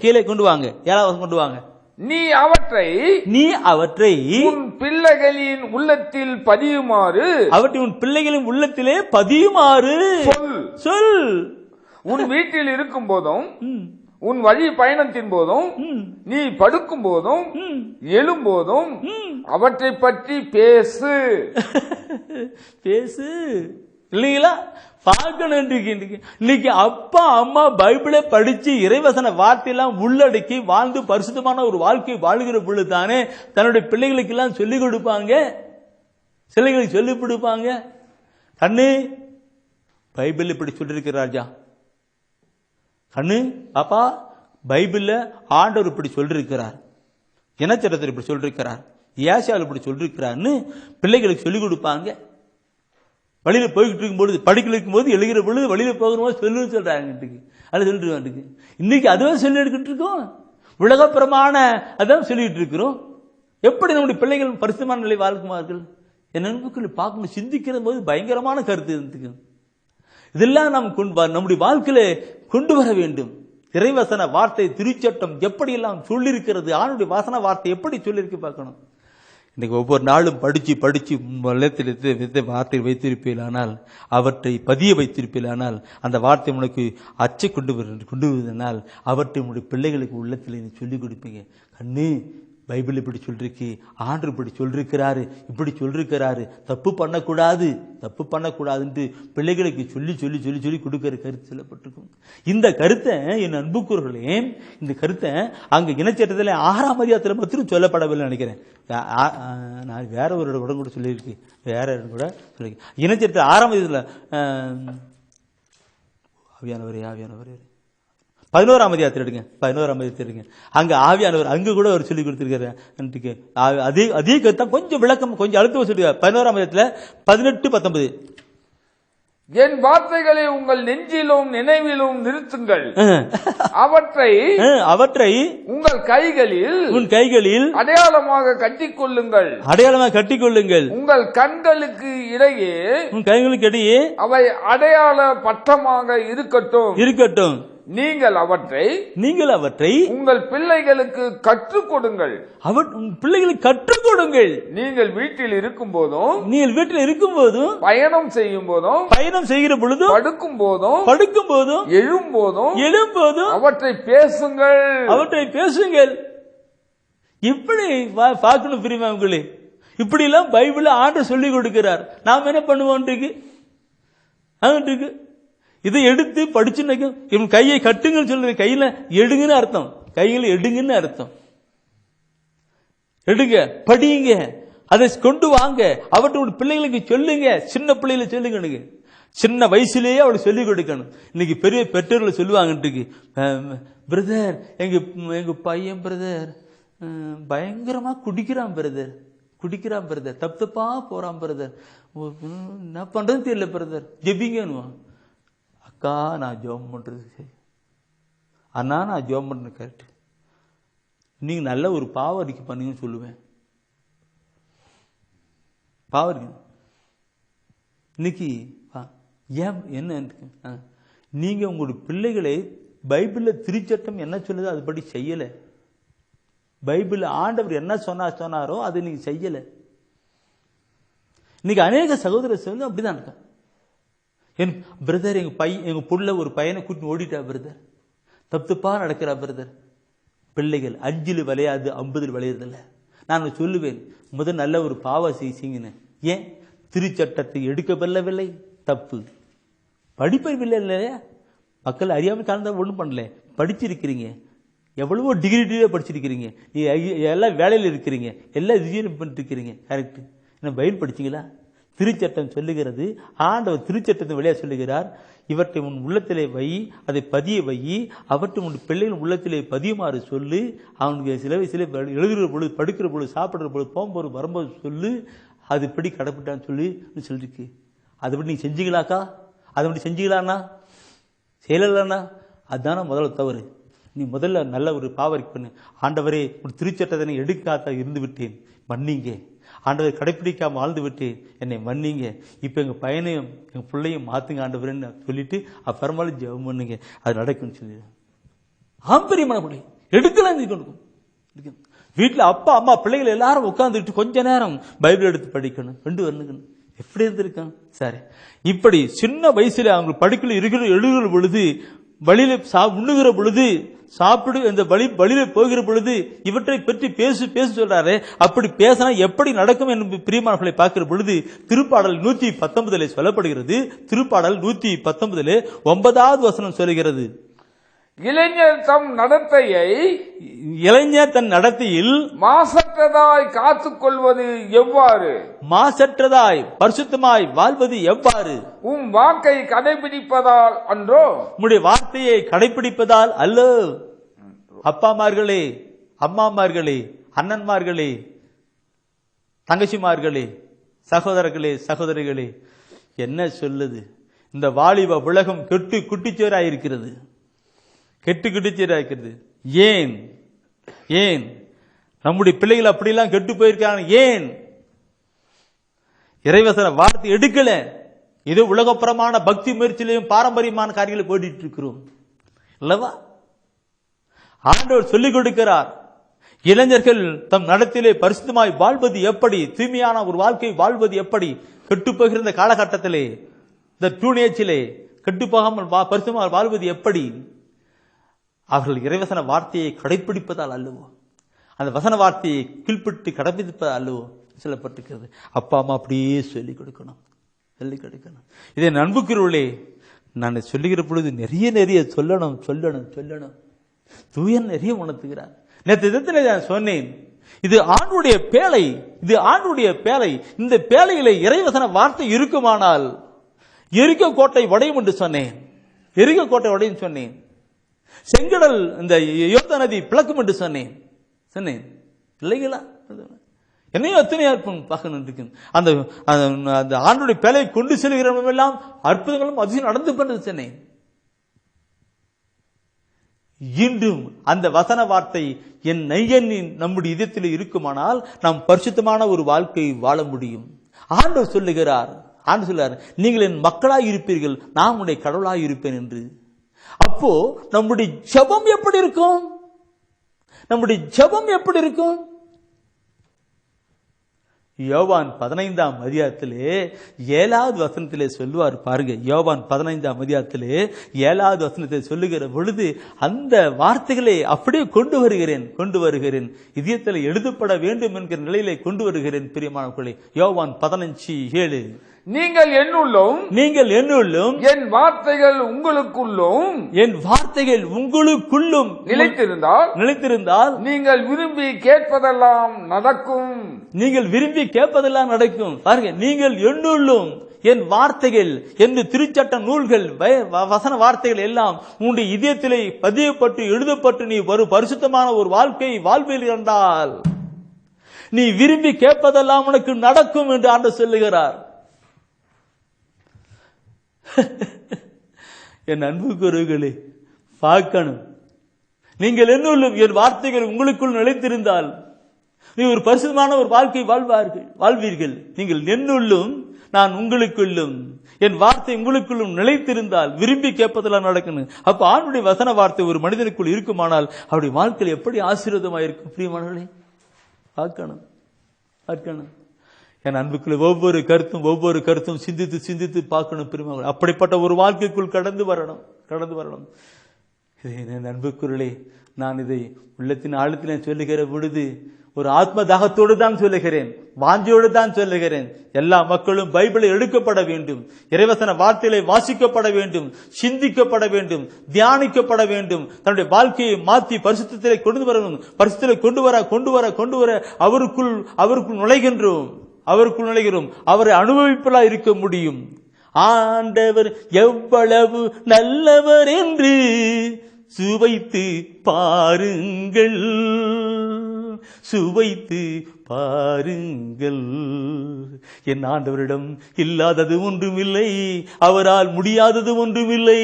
கீழே கொண்டு வாங்க. 7ஆம் வசனம் கொண்டு வாங்க. நீ அவற்றை உன் பிள்ளைகளின் உள்ளத்தில் பதியுமாறு, அவற்றை உன் பிள்ளைகளின் உள்ளத்திலே பதியுமாறு சொல். உன் வீட்டில் இருக்கும் போதும், உன் வழி பயணத்தின் போதும், நீ படுக்கும் போதும், எழும்போதும் அவற்றை பற்றி பேசு இல்லைங்களா? பார்க்கணும். இன்னைக்கு அப்பா அம்மா பைபிளை படிச்சு இறைவசன வார்த்தையெல்லாம் உள்ளடக்கி வாழ்ந்து பரிசுத்தமான ஒரு வாழ்க்கை வாழ்கிற பொழுது தானே தன்னுடைய பிள்ளைகளுக்கு எல்லாம் சொல்லிக் கொடுப்பாங்க, சிலைகளுக்கு சொல்லி கொடுப்பாங்க. கண்ணு பைபிள் இப்படி சொல்லிருக்கிற ராஜா, கண்ணு பாப்பா பைபிள்ல ஆண்டவர் இப்படி சொல்லிருக்கிறார், இனச்சட்டத்தில் இப்படி சொல்லிருக்கிறார், ஏசாயாவில் இப்படி சொல்லிருக்கிறார்னு பிள்ளைகளுக்கு சொல்லிக் கொடுப்பாங்க. வழியில போய்கிட்டு இருக்கும்போது, படிக்கல இருக்கும்போது, எழுகிற பொழுது, வழியில போகும்போது சொல்லுன்னு சொல்றாங்க. அது சொல்லிட்டு இன்னைக்கு அதுவே சொல்லி எடுக்கிட்டு இருக்கோம். உலகப்புறமான அதான் சொல்லிட்டு இருக்கிறோம். எப்படி நம்முடைய பிள்ளைகள் பரிசுத்தமான நிலை வாழ்க்குமார்கள்? என் நண்பர்கள் பார்க்கணும், சிந்திக்கிற போது பயங்கரமான கருத்து இருந்துக்கு. இதெல்லாம் நாம் நம்முடைய வாழ்க்கையில கொண்டு வர வேண்டும். இறைவசன வார்த்தை, திருச்சட்டம் எப்படி எல்லாம் சொல்லியிருக்கிறது, ஆணுடைய வசன வார்த்தை எப்படி சொல்லியிருக்கு பார்க்கணும். இன்னைக்கு ஒவ்வொரு நாளும் படிச்சு படிச்சு உள்ளத்தில் வார்த்தை வைத்திருப்பீர்களானால், அவற்றை பதிய வைத்திருப்பீர்களானால், அந்த வார்த்தை உனக்கு அச்சை கொண்டு வருவதனால் அவற்றை உங்களுடைய பிள்ளைகளுக்கு உள்ளத்தில் சொல்லிக் கொடுப்பீங்க. கண்ணு, பைபிள் இப்படி சொல்லிருக்கு, ஆண்டு இப்படி சொல்லிருக்கிறாரு, இப்படி சொல்லிருக்கிறாரு, தப்பு பண்ணக்கூடாது, தப்பு பண்ணக்கூடாதுன்ட்டு பிள்ளைகளுக்கு சொல்லி சொல்லி சொல்லி சொல்லி கொடுக்கிற கருத்து சொல்லப்பட்டிருக்கும். இந்த கருத்தை என் அன்புக்குறர்களே, இந்த கருத்தை அங்க இனச்சட்டத்தில் 6ஆம் அதிகாரத்தில் மட்டும் சொல்லப்படவில்லை நினைக்கிறேன். நான் வேற ஒரு இடம் கூட சொல்லியிருக்கு, வேற இடம் கூட சொல்லியிருக்கேன். இனச்சட்டத்தில் 6ஆம் அதிகாரத்தில் ஆவியானவர் 11ஆம் அதிகாரத்தில் எடுங்க, 11ஆம் அதிகாரத்தில் எடுங்க. அங்க ஆவியானவர் அங்க கூட அவர் சொல்லி கொடுத்திருக்காரு. அதே கருத்தான் கொஞ்சம் விளக்கம், கொஞ்சம் அழுத்தம் சொல்லிருக்காரு. 11ஆம் அதிகாரத்தில் 18-19 என் வார்த்தைகளை உங்கள் நெஞ்சிலும் நினைவிலும் நிறுத்துங்கள், அவற்றை உங்கள் கைகளில் அடையாளமாக கட்டிக்கொள்ளுங்கள், உங்கள் கண்களுக்கு இடையே அவை அடையாள பட்டமாக இருக்கட்டும். நீங்கள் அவற்றை உங்கள் பிள்ளைகளுக்கு கற்றுக் கொடுங்கள், நீங்கள் வீட்டில் இருக்கும் போதும் பயணம் செய்கிற பொழுதும் படுக்கும் போதும் எழும் போதும் அவற்றை பேசுங்கள். இப்படி பார்க்கணும் பிரியமானவர்களே. இப்படி எல்லாம் பைபிள் ஆண்டவர் சொல்லிக் கொடுக்கிறார். நாம் என்ன பண்ணுவோம்? இதை எடுத்து படிச்சு இவன் கையை கட்டுங்கன்னு சொல்றது, கையில எடுங்கன்னு அர்த்தம், கையில எடுங்கன்னு அர்த்தம். எடுங்க, படிங்க, அதை கொண்டு வாங்க, அவற்றை பிள்ளைகளுக்கு சொல்லுங்க. சின்ன பிள்ளைகளை சொல்லுங்க, சின்ன வயசுலேயே அவளுக்கு சொல்லிக் கொடுக்கணும். இன்னைக்கு பெரிய பெற்றோர்கள் சொல்லுவாங்க, பிரதர் எங்க பையன் பிரதர் பயங்கரமா குடிக்கிறான் பிரதர், தப்பா போறான் பிரதர், என்ன பண்றது தெரியல பிரதர், ஜெபிங்கன்னு. அக்கா நான் ஜெபம் பண்றது, அண்ணா நான் ஜெபம் பண்றது கரெக்ட், நீங்க நல்ல ஒரு பாவ அறிக்கை பண்ணீங்கன்னு சொல்லுவேன். பாவ அறிக்கை இன்னைக்கு ஏன் என்ன, நீங்க உங்களுடைய பிள்ளைகளை பைபிள்ல திருச்சட்டம் என்ன சொல்லுதோ அதுபடி செய்யல. பைபிள் ஆண்டவர் என்ன சொன்னாரோ அது நீங்க செய்யல. இன்னைக்கு அநேக சகோதர சகோதரி அப்படிதான் இருக்கா. என் பிரதர் எங்க புள்ள ஒரு பையனை கூட்டி ஓடிட்டா பிரதர், தப்புப்பா நடக்கிறா பிரதர். பிள்ளைகள் 5 விளையாது 50 விளையறதில்ல. நான் சொல்லுவேன், முதல் நல்ல ஒரு பாவ செய்யுங்கன்னு. ஏன் திருச்சட்டத்தை எடுக்க வெல்லவில்லை? தப்பு. படிப்பறிவில்லை இல்லையா? மக்கள் அறியாமல் கலந்தா ஒன்றும் பண்ணல. படிச்சிருக்கிறீங்க, எவ்வளவோ டிகிரி படிச்சிருக்கிறீங்க, எல்லாம் வேலையில் இருக்கிறீங்க, எல்லாம் ரிஜியம் பண்ணிட்டு இருக்கிறீங்க, கரெக்ட். என்ன பைபிள் படிச்சீங்களா? திருச்சட்டம் சொல்லுகிறது, ஆண்டவர் திருச்சட்டத்தின் வழியாக சொல்லுகிறார், இவற்றை உன் உள்ளத்திலே வை, அதை பதிய வை, அவற்றை உன் பிள்ளைகள் உள்ளத்திலே பதியுமாறு சொல்லு. அவனுக்கு சில எழுதுகிற பொழுது, படுக்கிற பொழுது, சாப்பிடுற பொழுது, போகும்போது, வரும்போது சொல்லு. அது இப்படி கடைப்பிட்டான்னு சொல்லிருக்கு. அதுபடி நீங்க செஞ்சீங்களாக்கா? அதை படி செஞ்சீங்களாண்ணா? செய்யலண்ணா? அதுதானே முதல்ல தவறு. நீ முதல்ல நல்ல ஒரு பாவரிக்கை பண்ணு. ஆண்டவரே, ஒரு திருச்சட்டத்தை எடுக்காத இருந்து விட்டேன், மன்னிங்க. ஆண்டவர் கடைப்பிடிக்காம வாழ்ந்து விட்டேன், என்னை மன்னிங்க. இப்ப எங்க பையனையும் எங்க பிள்ளையும் மாத்துங்க ஆண்டவரேன்னு சொல்லிட்டு அப்புறமாலும் ஜெபம் பண்ணுங்க, அது நடக்கும்னு சொல்லி ஆம்பரியமான பிள்ளை எடுக்கலாம். வீட்டுல அப்பா அம்மா பிள்ளைகள் எல்லாரும் உட்கார்ந்துட்டு கொஞ்ச நேரம் பைபிள் எடுத்து படிக்கணும், 2 வரணுங்கணும். எப்படி இருந்திருக்கான்? சரி, இப்படி சின்ன வயசுல அவங்க படிக்கல எழுதுகிற பொழுது, வழியில உண்ணுகிற பொழுது, சாப்பிடு இந்த வழியில போகிற பொழுது இவற்றை பற்றி பேசு சொல்றாரு. அப்படி பேசினா எப்படி நடக்கும் என்று பிரியமானவர்களை பார்க்கிற பொழுது திருப்பாடல் 119 சொல்லப்படுகிறது. திருப்பாடல் 119 9வது வசனம் சொல்லுகிறது, இளைஞர் தன் நடத்தையில் மாசற்றதாய் காத்துக்கொள்வது எவ்வாறு? மாசற்றதாய் பரிசுத்தமாய் வாழ்வது எவ்வாறு? உம் வாக்கை கடைபிடிப்பதால் அன்றோ? உம்முடைய வார்த்தையை கடைபிடிப்பதால் அல்ல. அப்பாமார்களே, அம்மாமார்களே, அண்ணன்மார்களே, தங்கச்சிமார்களே, சகோதரர்களே, சகோதரிகளே, என்ன சொல்லுது? இந்த வாலிப உலகம் கெட்டு குட்டிச்சேராயிருக்கிறது, கெட்டு குட்டிச்சேராயிருக்கிறது. ஏன் ஏன் நம்முடைய பிள்ளைகள் அப்படியெல்லாம் கெட்டு போயிருக்காங்க? ஏன் இறைவசன வார்த்தை எடுக்கல? இது உலகப்புறமான பக்தி முயற்சியிலையும் பாரம்பரியமான காரியங்களை போயிட்டு இருக்கிறோம் அல்லவா? ஆண்டவர் சொல்லிக் கொடுக்கிறார், இளைஞர்கள் தம் நடத்திலே பரிசுத்தமாய் வாழ்வது எப்படி, தூய்மையான ஒரு வாழ்க்கை வாழ்வது எப்படி, கெட்டு போகிற இந்த காலகட்டத்திலே, இந்த டூனேஜிலே கெட்டு போகாமல் பரிசுத்தமாக வாழ்வது எப்படி? அவர்கள் இறைவசன வார்த்தையை கடைபிடிப்பதால் அல்லவோ, அந்த வசன வார்த்தையை கீழ்பட்டு கடைபிடிப்பதால் அல்லவோ சொல்லப்பட்டிருக்கிறது. அப்பா அம்மா அப்படியே சொல்லிக் கொடுக்கணும், சொல்லிக் கொடுக்கணும். இதை அன்புக்குரியவர்களே, நான் சொல்லுகிற பொழுது நிறைய சொல்லணும் சொல்லணும் சொல்லணும். தூயன் நிறைய உணர்த்துகிறார். நேற்று தினத்தில் நான் சொன்னேன், இது ஆண்டுடைய பேழை, இது ஆண்டுடைய பேழை. இந்த பேழையில இறைவசன வார்த்தை இருக்குமானால் எரிகோ கோட்டை உடையும் என்று சொன்னேன், எரிகோ கோட்டை உடையும் சொன்னேன். செங்கடல் இந்த யோர்தான் நதி பிளக்கும் என்று சொன்னேன் சொன்னேன் இல்லைங்களா? என்னையும் எத்தனை அற்புதம் பார்க்கணும் இருக்கு. அந்த அந்த ஆண்டுடைய பேழையை கொண்டு செல்கிறவெல்லாம் அற்புதங்களும் அதிகம் நடந்து கொண்டது சொன்னேன். இன்றும் அந்த வசன வார்த்தை என் நையனின் நம்முடைய இதயத்தில் இருக்குமானால் நாம் பரிசுத்தமான ஒரு வாழ்க்கை வாழ முடியும். ஆண்டவர் சொல்லுகிறார், ஆண்டு சொல்லுகிறார், நீங்கள் என் மக்களாய் இருப்பீர்கள், நான் உன்னுடைய கடவுளாய் இருப்பேன் என்று. அப்போ நம்முடைய ஜெபம் எப்படி இருக்கும்? நம்முடைய ஜெபம் எப்படி இருக்கும்? யோவான் 15ஆம் அதிகாரத்திலே 7வது வசனத்திலே சொல்லுவார் பாருங்க. யோவான் 15ஆம் அதிகாரத்திலே 7வது வசனத்தை சொல்லுகிற பொழுது அந்த வார்த்தைகளை அப்படியே கொண்டு வருகிறேன், இதயத்தில் எழுதப்பட வேண்டும் என்கிற நிலையிலே கொண்டு வருகிறேன். பிரியமானவர்களே, யோவான் 15:7, நீங்கள் என்னுள்ளும் என் வார்த்தைகள் உங்களுக்குள்ளும் நிலைத்திருந்தால் நீங்கள் விரும்பி கேட்பதெல்லாம் நடக்கும். நீங்கள் விரும்பி கேட்பதெல்லாம் நடக்கும். பாருங்க, நீங்கள் என்னுள்ளும் என் வார்த்தைகள் என்று திருச்சட்ட நூல்கள் வசன வார்த்தைகள் எல்லாம் உன்னுடைய இதயத்திலே பதியப்பட்டு எழுதப்பட்டு நீ ஒரு பரிசுத்தமான ஒரு வாழ்க்கை வாழ்வீர்கள் என்றால் நீ விரும்பி கேட்பதெல்லாம் உனக்கு நடக்கும் என்று ஆண்டவர் சொல்லுகிறார். என் அன்புக்குரியவர்களே, பார்க்கணும், நீங்கள் என்னுள்ளும் என் வார்த்தைகள் உங்களுக்குள் நிலைத்திருந்தால் நீ ஒரு பரிசுத்தமான ஒரு வாழ்க்கை வாழ்வீர்கள். நீங்கள் என்னுள்ளும் நான் உங்களுக்குள்ளும் என் வார்த்தை உங்களுக்குள்ளும் நிலைத்திருந்தால் விரும்பி கேட்பதெல்லாம் நடக்கணும். அப்ப ஆண்டுடைய வசன வார்த்தை ஒரு மனிதனுக்குள் இருக்குமானால் அவருடைய வாழ்க்கையில் எப்படி ஆசீர்வாதமாக இருக்கும்? பிரியமானவர்களே, பார்க்கணும். என் அன்புக்குள்ள ஒவ்வொரு கருத்தும் சிந்தித்து பார்க்கணும். பிரியமானவர்களே, அப்படிப்பட்ட ஒரு வாழ்க்கைக்குள் கடந்து வரணும். என் அன்புக்குள்ளே நான் இதை உள்ளத்தின் ஆழத்தில் சொல்லுகிற பொழுது ஒரு ஆத்ம தாகத்தோடு தான் சொல்லுகிறேன், வாஞ்சையோடு தான் சொல்லுகிறேன். எல்லா மக்களும் பைபிளை எடுக்கப்பட வேண்டும், இறைவசன வார்த்தைகளை வாசிக்கப்பட வேண்டும், சிந்திக்கப்பட வேண்டும், தியானிக்கப்பட வேண்டும், தன்னுடைய வாழ்க்கையை மாற்றி பரிசுத்தத்திலே கொண்டு வரணும். பரிசுத்தத்திலே கொண்டு வர அவருக்குள் நுழைகின்றோம். அவரை அனுபவிப்பதா இருக்க முடியும். ஆண்டவர் எவ்வளவு நல்லவர் என்று சுவைத்து பாருங்கள். என் ஆண்டவரிடம் இல்லாதது ஒன்றுமில்லை, அவரால் முடியாதது ஒன்றுமில்லை.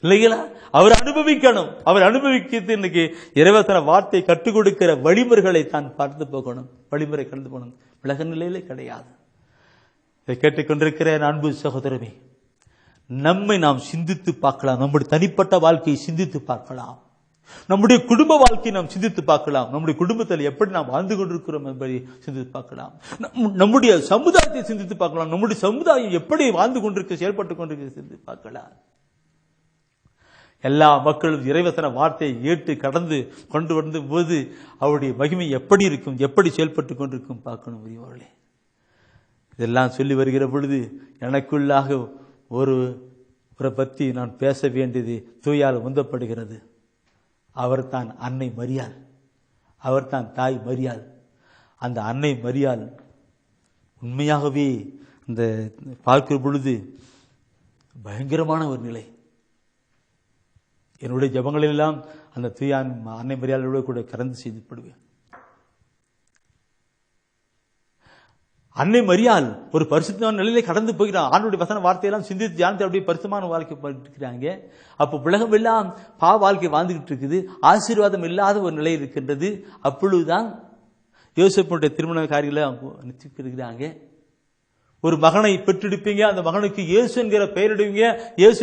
இல்லைங்களா? அவர் அனுபவிக்கணும். அவர் அனுபவிக்கிறது இன்னைக்கு இறைவசன வார்த்தை கற்றுக் கொடுக்கிற வழிமுறைகளை தான் பார்த்து போகணும். வழிமுறை கடந்து போகணும். விலக நிலையிலே கிடையாது. இதை கேட்டுக்கொண்டிருக்கிற அன்பு சகோதரமே, நம்மை நாம் சிந்தித்து பார்க்கலாம். நம்முடைய தனிப்பட்ட வாழ்க்கையை சிந்தித்து பார்க்கலாம். நம்முடைய குடும்ப வாழ்க்கையை நாம் சிந்தித்து பார்க்கலாம். நம்முடைய குடும்பத்தில் எப்படி நாம் வாழ்ந்து கொண்டிருக்கிறோம் என்பதை சிந்தித்து பார்க்கலாம். நம்முடைய சமுதாயத்தை சிந்தித்து பார்க்கலாம். நம்முடைய சமுதாயம் எப்படி வாழ்ந்து கொண்டிருக்க, செயல்பட்டுக் கொண்டிருக்க சிந்தித்து பார்க்கலாம். எல்லா மக்களும் இறைவசன வார்த்தையை ஏற்று கடந்து கொண்டு வந்த போது அவருடைய மகிமை எப்படி இருக்கும், எப்படி செயல்பட்டு கொண்டிருக்கும் பார்க்கணும். உரியவர்களே, இதெல்லாம் சொல்லி வருகிற பொழுது எனக்குள்ளாக ஒருவரை பற்றி நான் பேச வேண்டியது தூயால் உந்தப்படுகிறது. அவர் தான் அன்னை மரியாள், அவர் தான் தாய் மரியாள். அந்த அன்னை மரியாள் உண்மையாகவே அந்த பார்க்கிற பொழுது பயங்கரமான ஒரு நிலை. என்னுடைய ஜபங்களெல்லாம் அந்த தூய அன்னை மரியாதையோடு கூட கலந்து செய்துப்படுவேன். அன்னை மரியாள் ஒரு பரிசுத்தமான நிலையிலே கடந்து போகிறான். ஆண்டுடைய வசன வார்த்தையெல்லாம் சிந்தித்து தியானத்தை அப்படியே பரிசுத்தமான வாழ்க்கை இருக்கிறாங்க. அப்போ உலகம் எல்லாம் பாவ வாழ்க்கை வாழ்ந்துகிட்டு இருக்குது, ஆசீர்வாதம் இல்லாத ஒரு நிலை இருக்கின்றது. அப்பொழுதுதான் யோசேப்புடைய திருமண காரியங்களை நிச்சயிக்கிறாங்க. ஒரு மகனை பெற்றெடுப்பீங்க, அந்த மகனுக்கு இயேசு என்கிற பெயரிடுவீங்க, இயேசு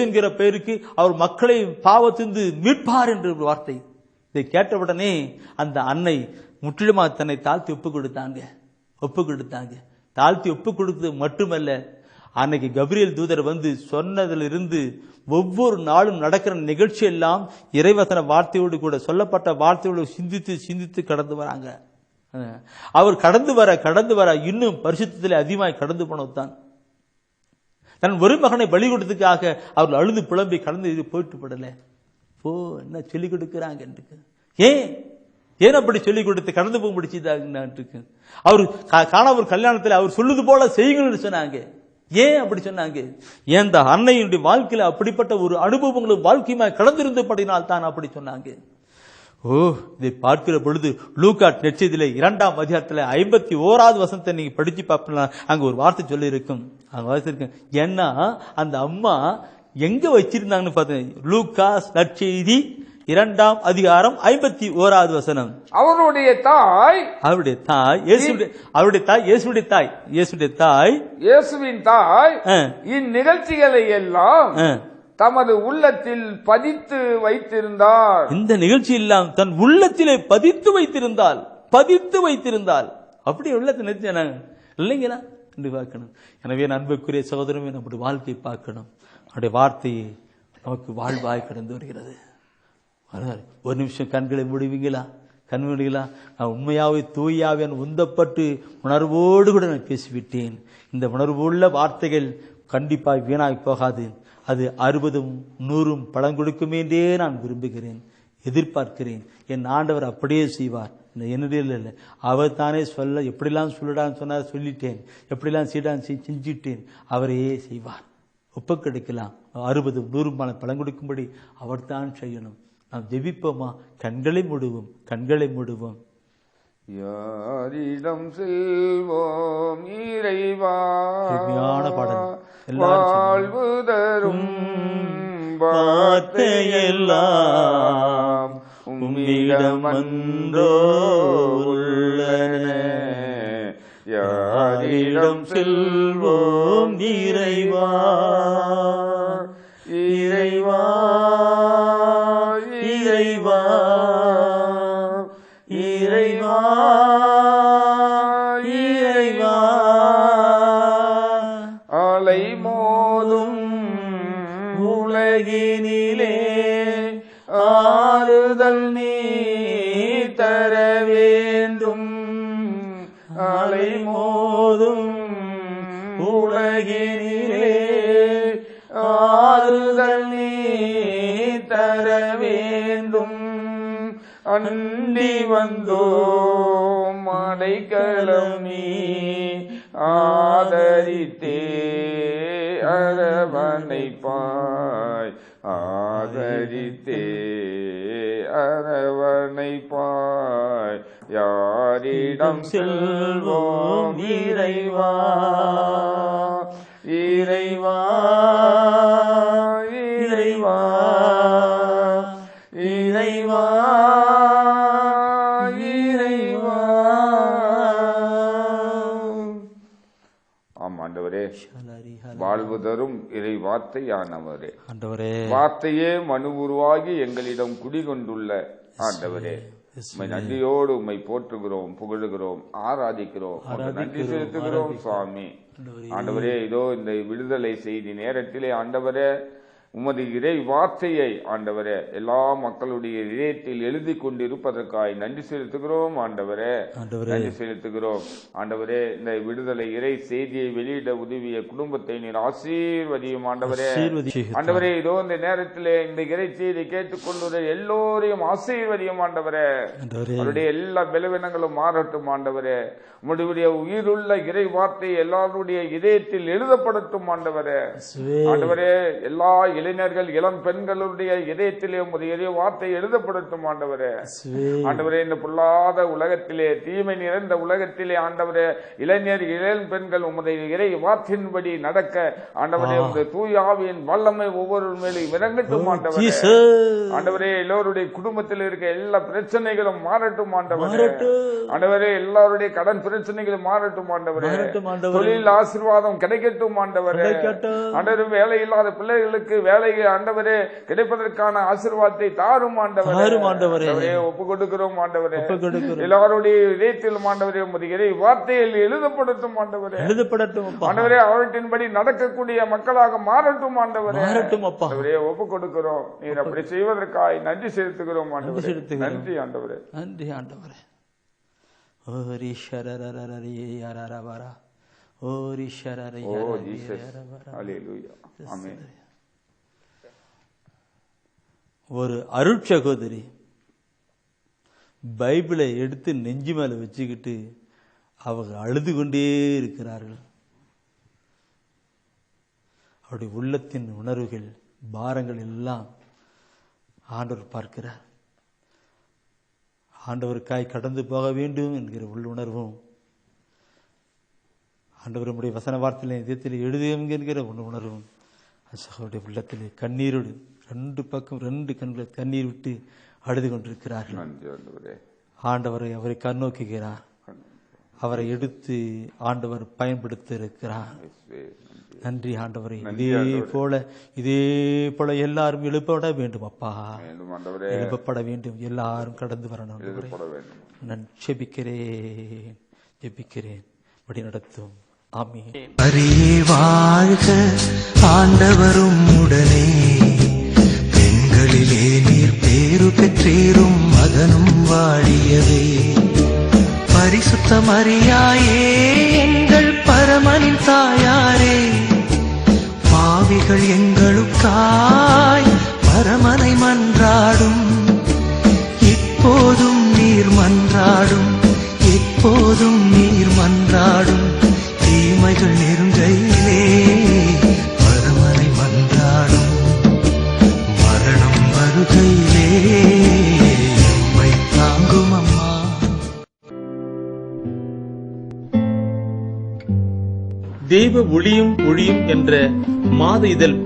என்கிற பெயருக்கு அவர் மக்களை பாவத்திலிருந்து மீட்பார் என்ற ஒரு வார்த்தை. இதை கேட்டவுடனே அந்த அன்னை முற்றிலுமாக தன்னை தாழ்த்தி ஒப்பு கொடுத்தாங்க. தாழ்த்தி ஒப்பு கொடுத்தது மட்டுமல்ல, அன்னைக்கு கபிரியேல் தூதர் வந்து சொன்னதிலிருந்து ஒவ்வொரு நாளும் நடக்கிற நிகழ்ச்சி எல்லாம் இறைவசன வார்த்தையோடு கூட சொல்லப்பட்ட வார்த்தையோடு சிந்தித்து கடந்து வராங்க. அவர் கடந்து வர இன்னும் பரிசுத்தத்திலே அதிகமாக கடந்து போனதுதான். தன் ஒரு மகனை பலி கொடுத்ததுக்காக அவர்கள் அழுது புலம்பி கடந்து போயிட்டு படல. என்ன சொல்லிக் கொடுக்கிறாங்க? ஏன் அப்படி சொல்லிக் கொடுத்து கடந்து போக முடிச்சுதாங்க? அவர் காணவர் கல்யாணத்தில் அவர் சொல்லுது போல செய்யுங்கன்னு சொன்னாங்க. ஏன் அப்படி சொன்னாங்க? ஏன் இந்த அன்னையுடைய வாழ்க்கையில அப்படிப்பட்ட ஒரு அனுபவங்களும் வாழ்க்கையுமா கடந்திருந்தபடினால் தான் அப்படி சொன்னாங்க. இதை பார்க்கிற பொழுது லூக்கா நற்செய்தியிலே 2ஆம் அதிகாரத்தில் 51வது வசனத்தை நீங்க படிச்சு பார்ப்பீங்களா, அங்க ஒரு வார்த்தை சொல்லி இருக்கும். ஏன்னா அந்த அம்மா எங்க வச்சிருந்தாங்கன்னு பார்த்தேன். லூக்கா நற்செய்தி 2ஆம் அதிகாரம் 51வது வசனம். அவருடைய தாய் இயேசுவின் தாய் இந்நிகழ்ச்சிகளை எல்லாம் தமது உள்ளத்தில் பதித்து வைத்திருந்தார். இந்த நிகழ்ச்சி எல்லாம் தன் உள்ளத்திலே பதித்து வைத்திருந்தால் அப்படி உள்ளத்தை நிறுத்தினாங்க இல்லைங்களா என்று பார்க்கணும். எனவே அன்புக்குரிய சகோதரமே, நம்முடைய வாழ்க்கையை பார்க்கணும். அவருடைய வார்த்தையை நமக்கு வாழ்வாய் கடந்து வருகிறது. ஒரு நிமிஷம் கண்களை மூடுவீங்களா? நான் உண்மையாவே தூயாவே உந்தப்பட்டு உணர்வோடு கூட நான் பேசிவிட்டேன். இந்த உணர்வுள்ள வார்த்தைகள் கண்டிப்பாக வீணாய் போகாது. அது 60-100 பலன் கொடுக்கும் என்றே நான் விரும்புகிறேன், எதிர்பார்க்கிறேன். என் ஆண்டவர் அப்படியே செய்வார். என்னுடைய இல்லை, அவர் தானே சொல்ல எப்படிலாம் சொல்லடான்னு சொன்னார், சொல்லிட்டேன். எப்படிலாம் செஞ்சிட்டேன், அவரையே செய்வார். ஒப்பு கிடைக்கலாம். 60-100 பலன் கொடுக்கும்படி அவர் தான் செய்யணும். நாம் ஜெபிப்போமா? கண்களை மூடுவோம். யாரிடம் செல்வோம் இறைவா, பாடல் வாழ்வு தரும் வார்த்தையெல்லாம் உம்மிடம் அன்றோ உள்ளன. யாரிடம் செல்வோம் இறைவா, அலை மோதும் உலகினிலே ஆறுதல் நீ தர வேண்டும். அலை மோதும் உலகினிலே ஆறுதல் நீ தர வேண்டும். அண்டி வந்தோம் அடைக்கலம் நீ ஆதரித்தே அரவணைப்பாய், அரவணைப்பாய். யாரிடம் செல்வோம் இறைவா, இறைவா, இறைவா, இறைவா, இறைவா. ஆம் ஆண்டவரே, வாழ்வு தரும் இறை வார்த்தையானவரே, வார்த்தையே மனு உருவாகி எங்களிடம் குடிகொண்டுள்ள ஆண்டவரே, உம்மை நன்றியோடு உம்மை போற்றுகிறோம், புகழுகிறோம், ஆராதிக்கிறோம், நன்றி செலுத்துகிறோம் சுவாமி. ஆண்டவரே, இதோ இந்த விடுதலை செய்தி நேரத்திலே ஆண்டவரே உமது இறை வார்த்தையை ஆண்டவரே எல்லா மக்களுடைய இதயத்தில் எழுதி கொண்டிருப்பதற்காய் நன்றி செலுத்துகிறோம் ஆண்டவரே, நன்றி செலுத்துகிறோம் ஆண்டவரே. இந்த விடுதலை இறை செய்தியை வெளியிட உதவிய குடும்பத்தை நீர் ஆசீர்வதியும் ஆண்டவரே. ஆண்டவரே, இதோ இந்த நேரத்திலே இந்த இறை செய்தியை கேட்டுக்கொண்டு எல்லோரையும் ஆசீர்வதியும் ஆண்டவரே. அவருடைய எல்லா பலவீனங்களும் மாறட்டும் ஆண்டவரே. உம்முடைய உயிருள்ள இறை வார்த்தை எல்லாருடைய இதயத்தில் எழுதப்படட்டும் ஆண்டவரே. ஆண்டவரே, எல்லா இளைஞர்கள் இளம் பெண்களுடைய இதயத்திலே உமது இறை வார்த்தை எழுதப்படட்டும் ஆண்டவரே. ஆண்டவரே, இந்த பொல்லாத உலகத்திலே, தீமை நிறைந்த உலகத்திலே ஆண்டவரே, இளைஞர் இளம் பெண்கள் உமது இறை வார்த்தையின்படி நடக்க ஆண்டவரே, உமது தூய ஆவியின் வல்லமை ஒவ்வொரு மேலும் இறங்கட்டும் ஆண்டவரே. ஆண்டவரே, எல்லோருடைய குடும்பத்தில் இருக்க எல்லா பிரச்சனைகளும் மாறட்டும் ஆண்டவரே. ஆண்டவரே, எல்லாருடைய கடன் பிரச்சனைகளும் மாறட்டும் ஆண்டவரே. தொழில் ஆசீர்வாதம் கிடைக்கட்டும் ஆண்டவரே. ஆண்டவரே, வேலை இல்லாத பிள்ளைகளுக்கு வேலை ஆண்டவரே கிடைப்பதற்கான ஆசீர்வாதத்தை தாரும் ஆண்டவரே. ஒப்பு கொடுக்கிறோம் ஆண்டவரே. எல்லாருடைய இதயத்திலும் ஆண்டவரே உமது இறை வார்த்தையில் எழுதப்படட்டும் ஆண்டவரே. ஆண்டவரே, அவற்றின்படி நடக்கக்கூடிய மக்களாக மாறட்டும் ஆண்டவரே. ஒப்பு கொடுக்கிறோம். நீர் அப்படி செய்வதற்காக நன்றி செலுத்துகிறோம் ஆண்டவரே. நன்றி ஆண்டவரே. நன்றி ஆண்டவரே. ஓரி ஷரரரரரே யாரரவரா ஓரி ஷரரரே ஆமென். ஒரு அருட்சகோதரி பைபிளை எடுத்து நெஞ்சு மேல வச்சுக்கிட்டு அவங்க அழுது கொண்டே இருக்கிறார்கள். அவருடைய உள்ளத்தின் உணர்வுகள், பாரங்கள் எல்லாம் ஆண்டவர் பார்க்கிறார். ஆண்டவருக்காய் கடந்து போக வேண்டும் என்கிற உள்ளுணர்வும், ஆண்டவர் நம்முடைய வசன வார்த்தையில இதயத்தில் எழுதும் என்கிற உணர்வும் அவருடைய உள்ளத்திலே கண்ணீரோடு ரெண்டு பக்கம் ரெண்டு கண்களை கண்ணீர் விட்டு அழுது கொண்டிருக்கிறார்கள். ஆண்டவரை அவரை கண்ணோக்குகிறார். அவரை எடுத்து ஆண்டவர் பயன்படுத்த இருக்கிறார். நன்றி ஆண்டவரே. இதே போல எல்லாரும் எழுப்பப்பட வேண்டும் அப்பா, எழுப்பப்பட வேண்டும். எல்லாரும் கடந்து வரணும். நான் ஜெபிக்கிறேன் வழி நடத்தும். ஆமென். அரியே வாழ்க ஆண்டவரும் உடனே, பெண்களிலே நீர் பேரு பெற்றீரும் மகனும் வாழியவே. பரிசுத்த மரியாயே எங்கள் பரமனின் தாயாரே, பாவிகள் எங்களுக்காய் பரமனை மன்றாடும். இப்போதும் நீர் மன்றாடும், எப்போதும் நீர் மன்றாடும். தீமைகள் நெருங்கையிலே பரமனை மன்றாடும். மரணம் வருகையிலே எம்மை தாங்கும் அம்மா. தெய்வ ஒளியும் ஒளியும் என்ற மாத இதழ்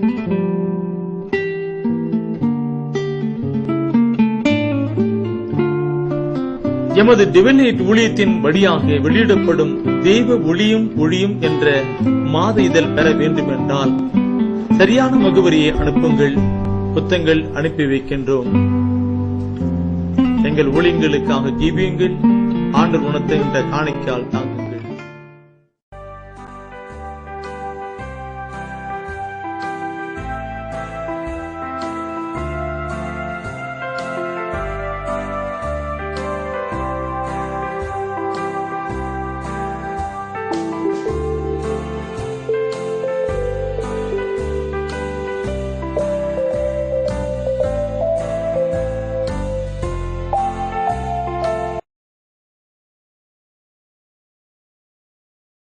எமது டிவைன் ஊழியத்தின் வழியாக வெளியிடப்படும் தெய்வ ஒளியும் ஒளியும் என்ற மாத இதழ் பெற வேண்டும் என்றால் சரியான முகவரியை அனுப்புங்கள். புத்தகங்கள் அனுப்பி வைக்கின்றோம். எங்கள் ஊழியங்களுக்காக ஜீவியுங்கள். ஆண்டு குணத்தை என்ற காணிக்கையால் தாங்க.